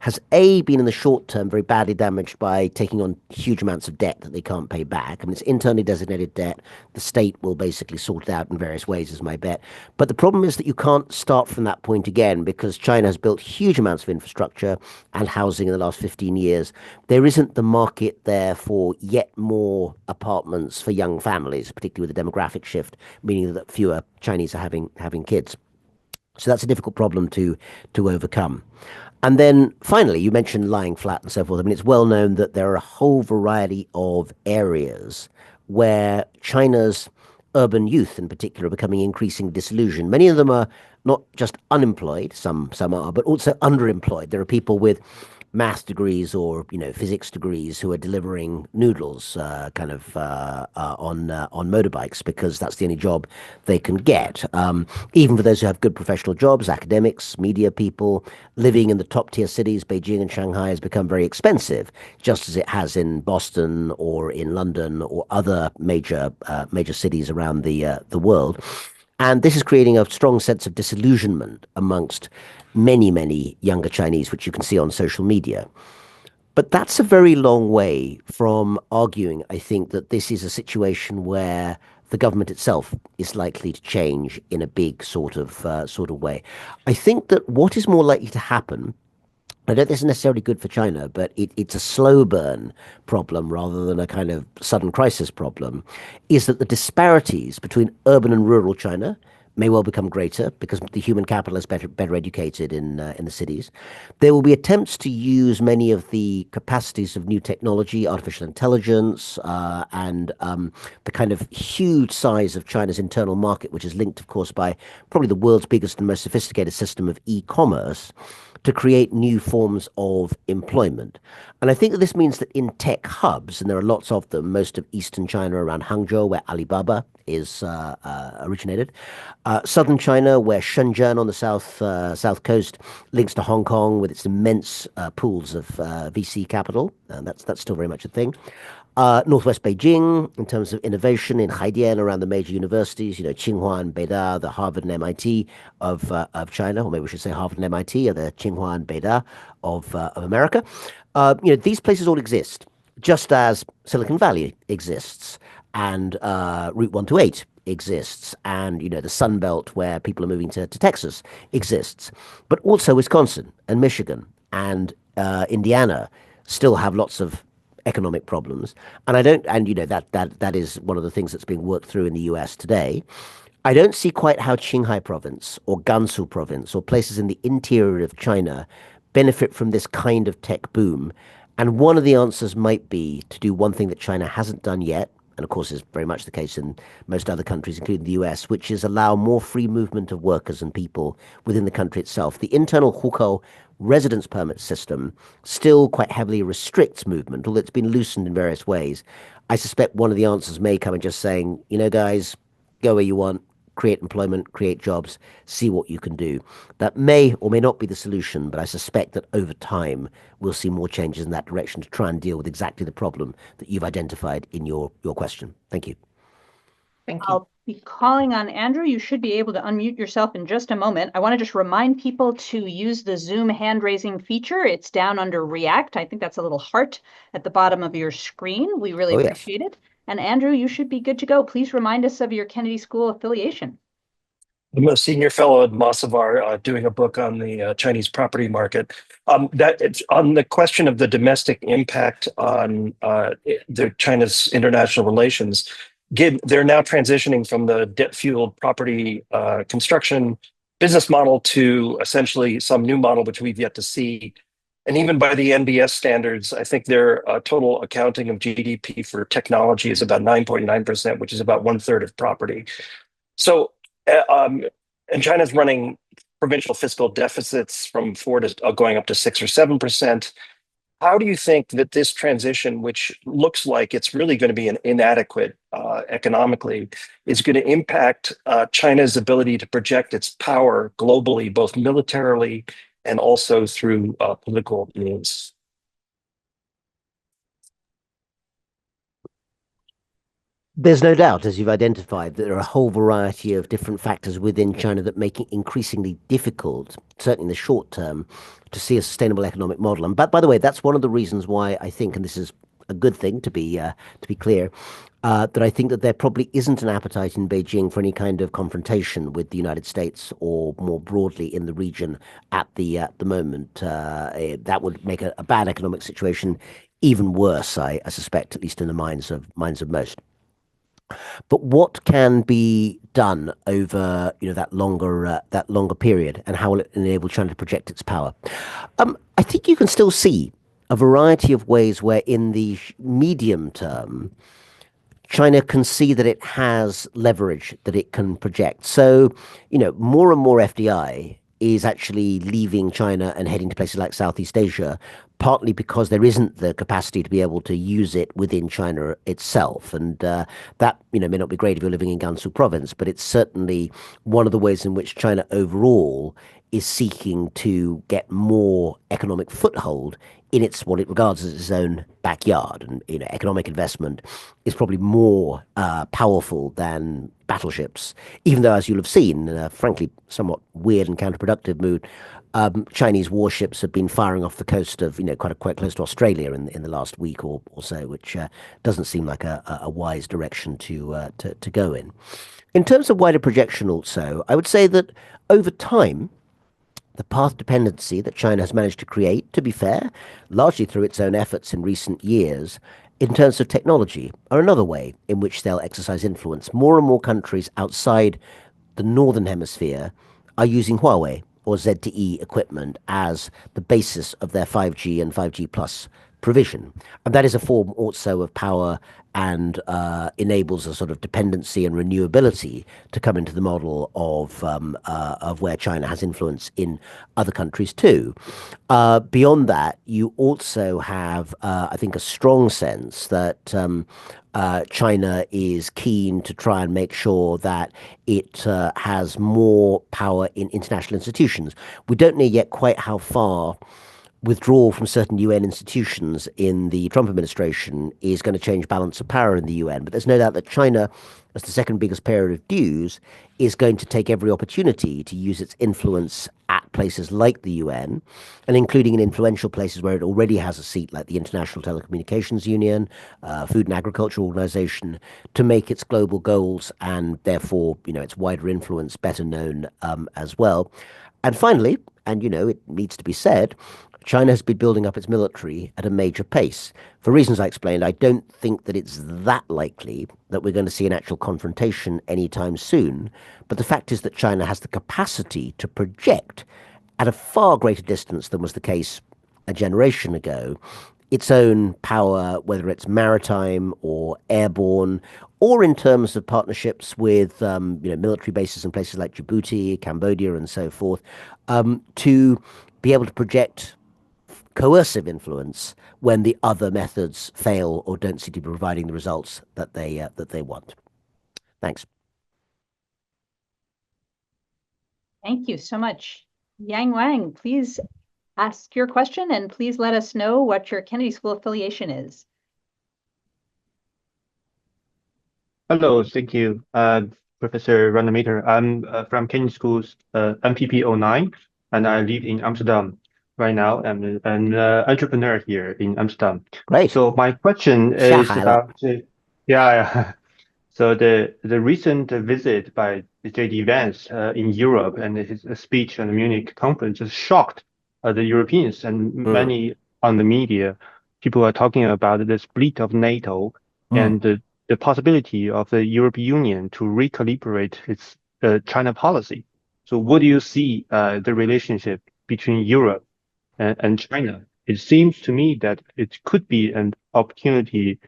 has been in the short term very badly damaged by taking on huge amounts of debt that they can't pay back. I mean, it's internally designated debt. The state will basically sort it out in various ways, is my bet. But the problem is that you can't start from that point again because China has built huge amounts of infrastructure and housing in the last 15 years. There isn't the market there for yet more apartments for young families, particularly with the demographic shift, meaning that fewer Chinese are having kids. So that's a difficult problem to overcome. And then finally, you mentioned lying flat and so forth. I mean, it's well known that there are a whole variety of areas where China's urban youth in particular are becoming increasingly disillusioned. Many of them are not just unemployed, some are, but also underemployed. There are people with math degrees or physics degrees who are delivering noodles on motorbikes because that's the only job they can get. Even for those who have good professional jobs, academics, media people, living in the top tier cities, Beijing and Shanghai has become very expensive, just as it has in Boston or in London or other major cities around the world. And this is creating a strong sense of disillusionment amongst many, many younger Chinese, which you can see on social media. But that's a very long way from arguing, I think, that this is a situation where the government itself is likely to change in a big sort of way. I think that what is more likely to happen, I don't think this is necessarily good for China, but it's a slow burn problem rather than a kind of sudden crisis problem, is that the disparities between urban and rural China may well become greater because the human capital is better educated in the cities. There will be attempts to use many of the capacities of new technology, artificial intelligence, and the kind of huge size of China's internal market, which is linked, of course, by probably the world's biggest and most sophisticated system of e-commerce, to create new forms of employment. And I think that this means that in tech hubs, and there are lots of them, most of eastern China around Hangzhou, where Alibaba is originated, southern China, where Shenzhen on the south coast links to Hong Kong with its immense pools of VC capital, and that's still very much a thing. Northwest Beijing, in terms of innovation in Haidian around the major universities, Tsinghua and Beida, the Harvard and MIT of China, or maybe we should say Harvard and MIT are the Tsinghua and Beida of America. These places all exist, just as Silicon Valley exists, and Route 128 exists, and the Sun Belt where people are moving to Texas exists, but also Wisconsin and Michigan and Indiana still have lots of economic problems, and that is one of the things that's being worked through in the U.S. today. I don't see quite how Qinghai province or Gansu province or places in the interior of China benefit from this kind of tech boom. And one of the answers might be to do one thing that China hasn't done yet, and of course is very much the case in most other countries, including the US, which is allow more free movement of workers and people within the country itself. The internal hukou residence permit system still quite heavily restricts movement, although it's been loosened in various ways. I suspect one of the answers may come in just saying, guys, go where you want, create employment, create jobs, see what you can do. That may or may not be the solution, but I suspect that over time we'll see more changes in that direction to try and deal with exactly the problem that you've identified in your question. Thank you. Thank you. I'll be calling on Andrew. You should be able to unmute yourself in just a moment. I want to just remind people to use the Zoom hand-raising feature. It's down under React. I think that's a little heart at the bottom of your screen. We really appreciate it. And Andrew, you should be good to go. Please remind us of your Kennedy School affiliation. I'm a senior fellow at Mossavar, doing a book on the Chinese property market. That it's on the question of the domestic impact on China's international relations. They're now transitioning from the debt-fueled property construction business model to essentially some new model, which we've yet to see. And even by the NBS standards, I think their total accounting of GDP for technology is about 9.9%, which is about 1/3 of property. So, and China's running provincial fiscal deficits from 4 to going up to 6 or 7%. How do you think that this transition, which looks like it's really going to be inadequate economically, is going to impact China's ability to project its power globally, both militarily and also through political means? There's no doubt, as you've identified, that there are a whole variety of different factors within China that make it increasingly difficult, certainly in the short term, to see a sustainable economic model. And by the way, that's one of the reasons why I think, and this is a good thing to be clear, that I think that there probably isn't an appetite in Beijing for any kind of confrontation with the United States or more broadly in the region at the moment. That would make a bad economic situation even worse, I suspect, at least in the minds of most. But what can be done over that longer period, and how will it enable China to project its power? I think you can still see a variety of ways where, in the medium term, China can see that it has leverage that it can project. So, more and more FDI is actually leaving China and heading to places like Southeast Asia, partly because there isn't the capacity to be able to use it within China itself. And that may not be great if you're living in Gansu province, but it's certainly one of the ways in which China overall is seeking to get more economic foothold in its what it regards as its own backyard. And economic investment is probably more powerful than battleships, even though, as you'll have seen, in a frankly somewhat weird and counterproductive mood, Chinese warships have been firing off the coast of, quite close to Australia in the last week or so, which doesn't seem like a wise direction to go in. In terms of wider projection also, I would say that over time, the path dependency that China has managed to create, to be fair, largely through its own efforts in recent years, in terms of technology, are another way in which they'll exercise influence. More and more countries outside the northern hemisphere are using Huawei or ZTE equipment as the basis of their 5G and 5G plus provision. And that is a form also of power and enables a sort of dependency and renewability to come into the model of where China has influence in other countries too. Beyond that, you also have, I think, a strong sense that China is keen to try and make sure that it has more power in international institutions. We don't know yet quite how far withdrawal from certain UN institutions in the Trump administration is going to change balance of power in the UN. But there's no doubt that China, as the second biggest payer of dues, is going to take every opportunity to use its influence at places like the UN, and including in influential places where it already has a seat, like the International Telecommunications Union, Food and Agriculture Organization, to make its global goals and therefore, its wider influence better known as well. And finally, and it needs to be said, China has been building up its military at a major pace. For reasons I explained, I don't think that it's that likely that we're going to see an actual confrontation anytime soon. But the fact is that China has the capacity to project at a far greater distance than was the case a generation ago its own power, whether it's maritime or airborne, or in terms of partnerships with military bases in places like Djibouti, Cambodia, and so forth, to be able to project coercive influence when the other methods fail or don't seem to be providing the results that they want. Thanks. Thank you so much. Yang Wang, please ask your question and please let us know what your Kennedy School affiliation is. Hello, thank you, Professor Rana Mitter. I'm from Kennedy School's MPP09, and I live in Amsterdam right now. I'm an entrepreneur here in Amsterdam. Great. So my question is about So the recent visit by J.D. Vance in Europe and his speech on the Munich conference has shocked the Europeans and many on the media. People are talking about the split of NATO and the possibility of the European Union to recalibrate its China policy. So what do you see the relationship between Europe and China? It seems to me that it could be an opportunity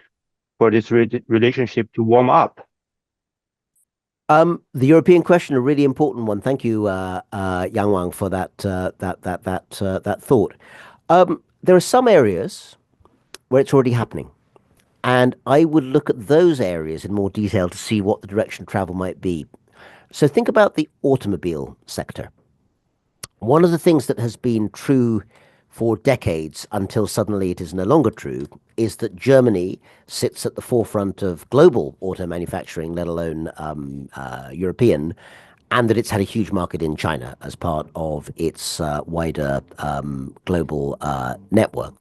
for this relationship to warm up. The European question, a really important one. Thank you, Yang Wang, for that thought. There are some areas where it's already happening, and I would look at those areas in more detail to see what the direction of travel might be. So think about the automobile sector. One of the things that has been true for decades until suddenly it is no longer true is that Germany sits at the forefront of global auto manufacturing, let alone European, and that it's had a huge market in China as part of its wider global network.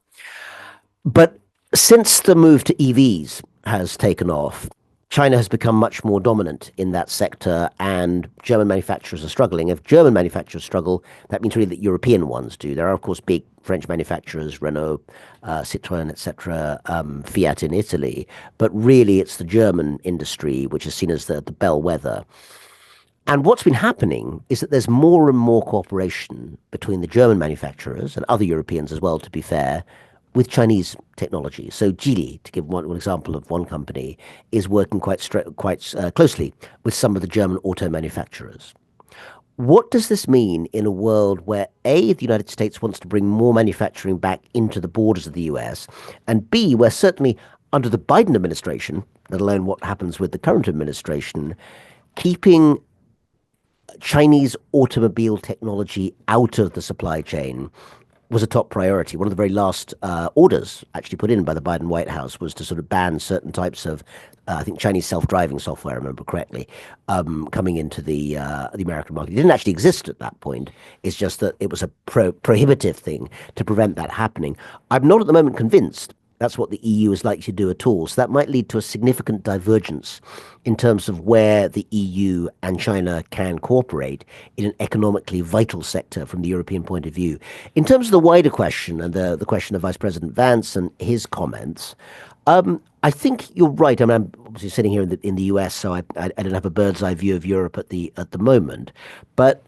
But since the move to EVs has taken off, China has become much more dominant in that sector, and German manufacturers are struggling. If German manufacturers struggle, that means really that European ones do. There are, of course, big French manufacturers, Renault, Citroën, etc., Fiat in Italy, but really it's the German industry which is seen as the bellwether. And what's been happening is that there's more and more cooperation between the German manufacturers and other Europeans as well, to be fair, with Chinese technology. So Geely, to give one example of one company, is working quite closely with some of the German auto manufacturers. What does this mean in a world where A, the United States wants to bring more manufacturing back into the borders of the US, and B, where certainly under the Biden administration, let alone what happens with the current administration, keeping Chinese automobile technology out of the supply chain was a top priority. One of the very last orders actually put in by the Biden White House was to sort of ban certain types of, I think, Chinese self-driving software, I remember correctly, coming into the American market. It didn't actually exist at that point. It's just that it was a prohibitive thing to prevent that happening. I'm not at the moment convinced that's what the EU is likely to do at all. So that might lead to a significant divergence in terms of where the EU and China can cooperate in an economically vital sector from the European point of view. In terms of the wider question and the question of Vice President Vance and his comments, I think you're right. I mean, I'm obviously sitting here in the US, so I don't have a bird's eye view of Europe at the moment. But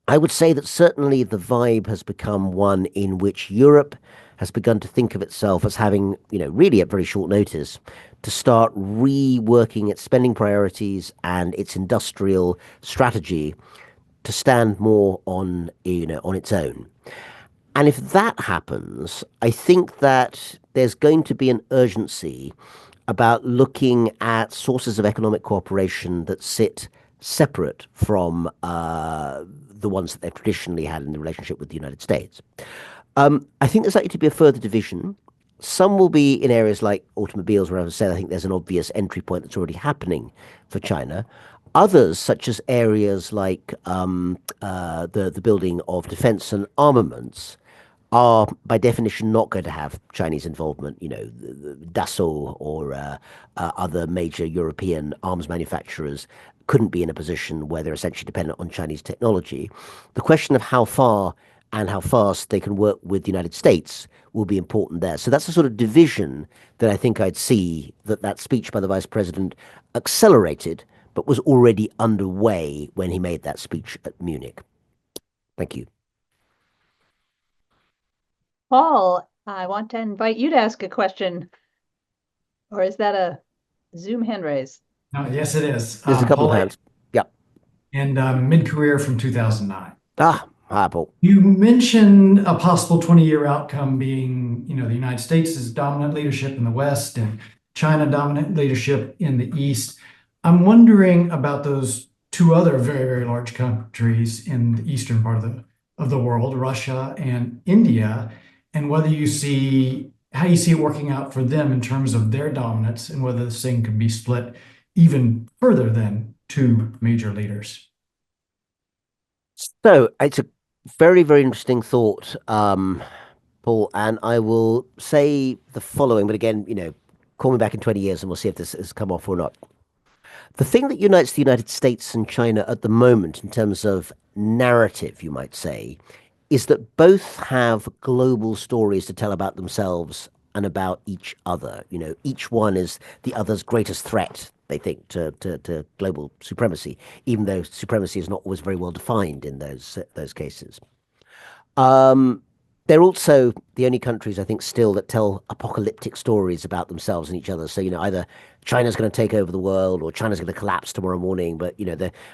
I would say that certainly the vibe has become one in which Europe has begun to think of itself as having, really at very short notice, to start reworking its spending priorities and its industrial strategy to stand more on, on its own. And if that happens, I think that there's going to be an urgency about looking at sources of economic cooperation that sit separate from the ones that they've traditionally had in the relationship with the United States. I think there's likely to be a further division. Some will be in areas like automobiles, where I said I think there's an obvious entry point that's already happening for China. Others, such as areas like the building of defense and armaments, are by definition not going to have Chinese involvement. Dassault or other major European arms manufacturers couldn't be in a position where they're essentially dependent on Chinese technology. The question of how far and how fast they can work with the United States will be important there. So that's the sort of division that I think I'd see that speech by the vice president accelerated, but was already underway when he made that speech at Munich. Thank you. Paul, I want to invite you to ask a question. Or is that a Zoom hand raise? No, yes, it is. There's a couple Paul, of hands. Yeah. And mid-career from 2009. Hi, Paul. You mentioned a possible 20-year outcome being, the United States' dominant leadership in the West and China dominant leadership in the East. I'm wondering about those two other very, very large countries in the eastern part of the world, Russia and India, and whether you see how you see it working out for them in terms of their dominance and whether this thing can be split even further than two major leaders. So it's a very, very interesting thought, Paul, and I will say the following, but again, call me back in 20 years and we'll see if this has come off or not. The thing that unites the United States and China at the moment in terms of narrative, you might say, is that both have global stories to tell about themselves and about each other. Each one is the other's greatest threat, they think, to global supremacy, even though supremacy is not always very well defined in those cases. They're also the only countries, I think, still that tell apocalyptic stories about themselves and each other. So, either China's going to take over the world or China's going to collapse tomorrow morning. But,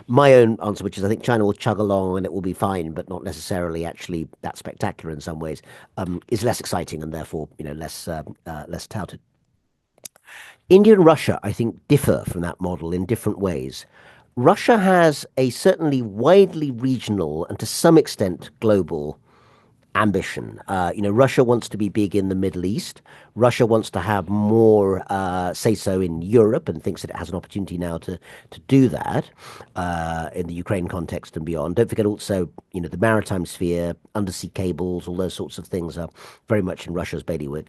my own answer, which is I think China will chug along and it will be fine, but not necessarily actually that spectacular in some ways, is less exciting and therefore, less touted. India and Russia, I think, differ from that model in different ways. Russia has a certainly widely regional and to some extent global ambition. Russia wants to be big in the Middle East. Russia wants to have more say-so in Europe and thinks that it has an opportunity now to do that in the Ukraine context and beyond. Don't forget also, the maritime sphere, undersea cables, all those sorts of things are very much in Russia's bailiwick.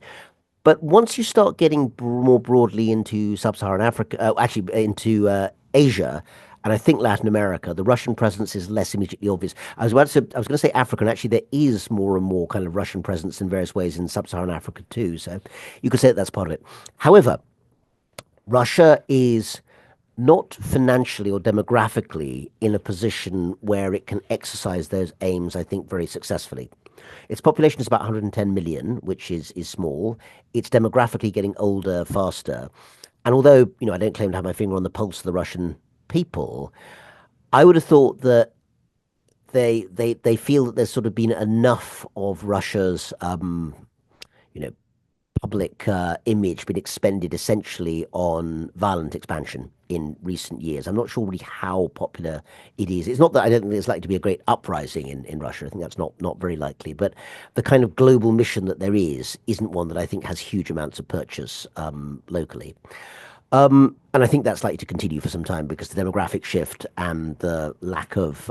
But once you start getting more broadly into sub-Saharan Africa, into Asia, and I think Latin America, the Russian presence is less immediately obvious. I was going to say Africa, and actually there is more and more kind of Russian presence in various ways in sub-Saharan Africa too. So you could say that's part of it. However, Russia is not financially or demographically in a position where it can exercise those aims, I think, very successfully. Its population is about 110 million, which is small. It's demographically getting older faster. And although, I don't claim to have my finger on the pulse of the Russian people, I would have thought that they feel that there's sort of been enough of Russia's, public image been expended essentially on violent expansion in recent years. I'm not sure really how popular it is. It's not that I don't think there's likely to be a great uprising in Russia. I think that's not very likely. But the kind of global mission that there isn't one that I think has huge amounts of purchase locally. And I think that's likely to continue for some time because the demographic shift and the lack of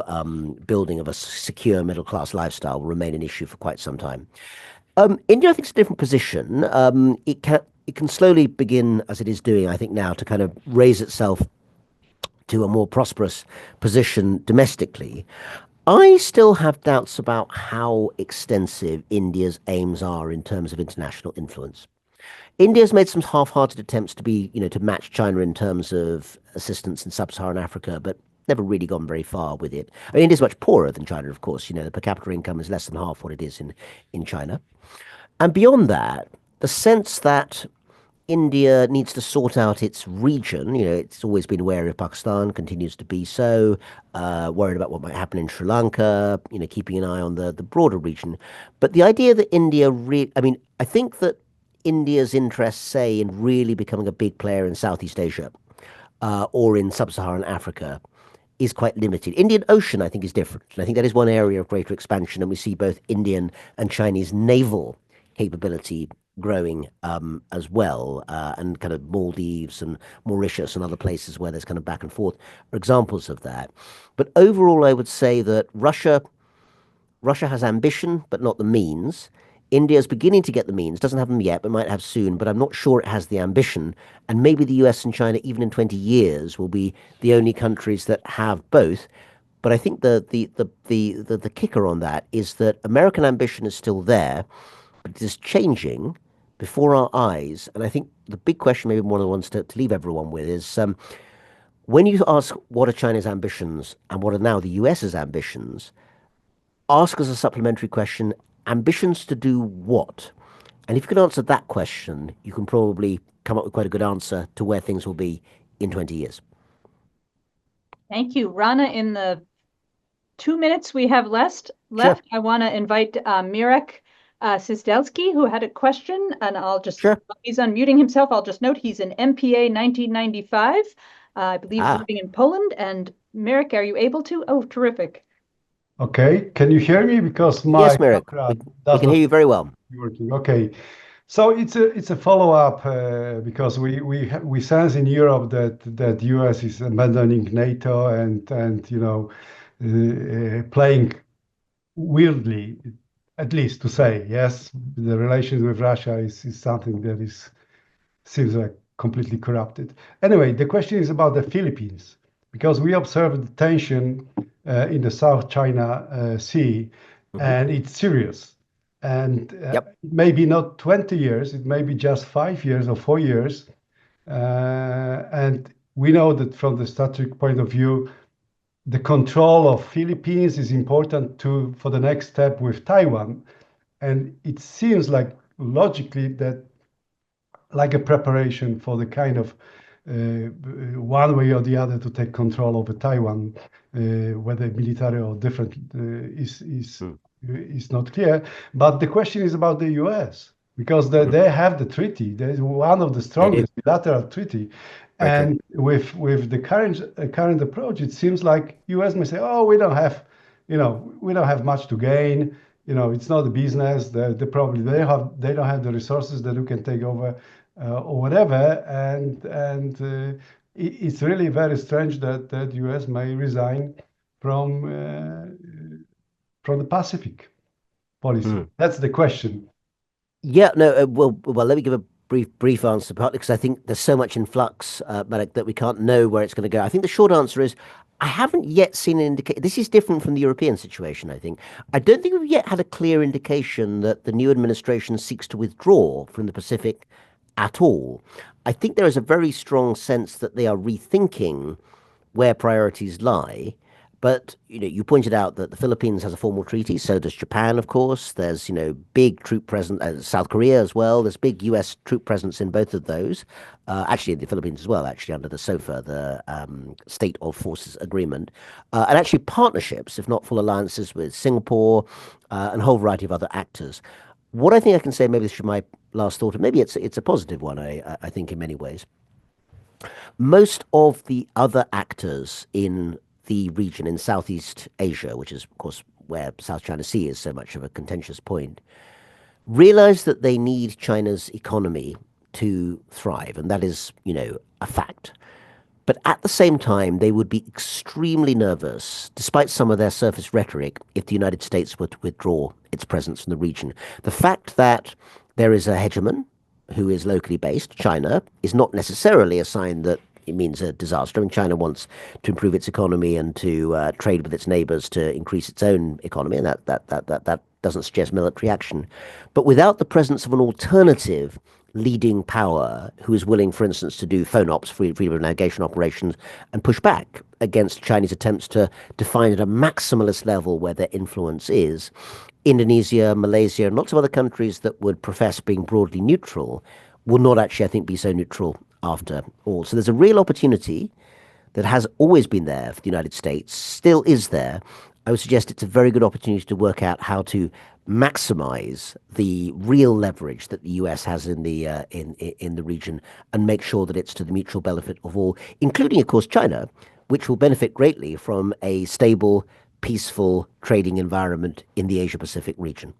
building of a secure middle class lifestyle will remain an issue for quite some time. India, I think, is a different position. It can slowly begin, as it is doing, I think, now to kind of raise itself to a more prosperous position domestically. I still have doubts about how extensive India's aims are in terms of international influence. India's made some half-hearted attempts to to match China in terms of assistance in sub-Saharan Africa, but never really gone very far with it. I mean, India's much poorer than China, of course. The per capita income is less than half what it is in China. And beyond that, the sense that India needs to sort out its region, it's always been wary of Pakistan, continues to be so, worried about what might happen in Sri Lanka, keeping an eye on the broader region. But the idea that I think that India's interests, say, in really becoming a big player in Southeast Asia or in sub-Saharan Africa is quite limited. Indian Ocean, I think, is different. And I think that is one area of greater expansion. And we see both Indian and Chinese naval capability growing as well. And kind of Maldives and Mauritius and other places where there's kind of back and forth are examples of that. But overall, I would say that Russia has ambition, but not the means. India is beginning to get the means, doesn't have them yet, but might have soon, but I'm not sure it has the ambition. And maybe the US and China, even in 20 years, will be the only countries that have both. But I think the kicker on that is that American ambition is still there, but it is changing before our eyes. And I think the big question, maybe one of the ones to leave everyone with, is when you ask what are China's ambitions and what are now the US's ambitions, ask as a supplementary question, ambitions to do what? And if you can answer that question, you can probably come up with quite a good answer to where things will be in 20 years. Thank you. Rana, in the 2 minutes we have left, Sure. I want to invite Mirek Sizdelsky, who had a question, and I'll just, Sure. He's unmuting himself. I'll just note he's an MPA 1995, I believe living in Poland. And Mirek, are you able to? Oh, terrific. Okay, can you hear me? Because my Yes, Mirek, we can hear you very well. Working. Okay, so it's a follow-up because we sense in Europe that US is abandoning NATO and playing weirdly, at least to say yes, the relations with Russia is something that seems like completely corrupted. Anyway, the question is about the Philippines because we observed the tension in the South China Sea, and it's serious. And maybe not 20 years, it may be just 5 years or 4 years. And we know that from the strategic point of view, the control of Philippines is important for the next step with Taiwan. And it seems like logically that like a preparation for the kind of one way or the other to take control over Taiwan, whether military or different is not clear. But the question is about the US because they have the treaty. There's one of the strongest bilateral treaty. And with the current approach, it seems like US may say, "Oh, we don't have much to gain. It's not a business. They don't have the resources that we can take over." Or whatever, and it's really very strange that US may resign from the Pacific policy. That's the question. Yeah, no, well, let me give a brief answer, partly because I think there's so much in flux, Malek, that we can't know where it's going to go. I think the short answer is I haven't yet seen an indication. This is different from the European situation, I think. I don't think we've yet had a clear indication that the new administration seeks to withdraw from the Pacific at all. I think there is a very strong sense that they are rethinking where priorities lie. But you pointed out that the Philippines has a formal treaty, so does Japan, of course. There's big troop presence, South Korea as well. There's big US troop presence in both of those. Actually, in the Philippines as well, actually under the SOFA, the State of Forces Agreement, and actually partnerships, if not full alliances, with Singapore and a whole variety of other actors. What I think I can say, maybe this should be my last thought, and maybe it's a positive one, I think in many ways. Most of the other actors in the region in Southeast Asia, which is, of course, where South China Sea is so much of a contentious point, realize that they need China's economy to thrive, and that is, a fact. But at the same time, they would be extremely nervous, despite some of their surface rhetoric, if the United States were to withdraw its presence from the region. The fact that there is a hegemon who is locally based, China, is not necessarily a sign that it means a disaster. I mean, China wants to improve its economy and to trade with its neighbors to increase its own economy, and that doesn't suggest military action. But without the presence of an alternative leading power who is willing, for instance, to do phone ops, freedom of navigation operations, and push back against Chinese attempts to define at a maximalist level where their influence is, Indonesia, Malaysia, and lots of other countries that would profess being broadly neutral will not actually, I think, be so neutral after all. So there's a real opportunity that has always been there for the United States, still is there. I would suggest it's a very good opportunity to work out how to maximize the real leverage that the US has in the region and make sure that it's to the mutual benefit of all, including, of course, China, which will benefit greatly from a stable, peaceful trading environment in the Asia-Pacific region.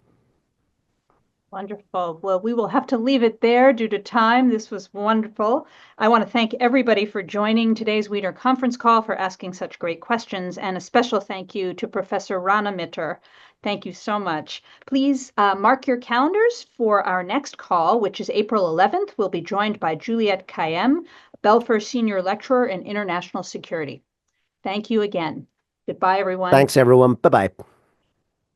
Wonderful. Well, we will have to leave it there due to time. This was wonderful. I want to thank everybody for joining today's Wiener Conference Call, for asking such great questions, and a special thank you to Professor Rana Mitter. Thank you so much. Please mark your calendars for our next call, which is April 11th. We'll be joined by Juliette Kayyem, Belfer Senior Lecturer in International Security. Thank you again. Goodbye, everyone. Thanks, everyone. Bye-bye.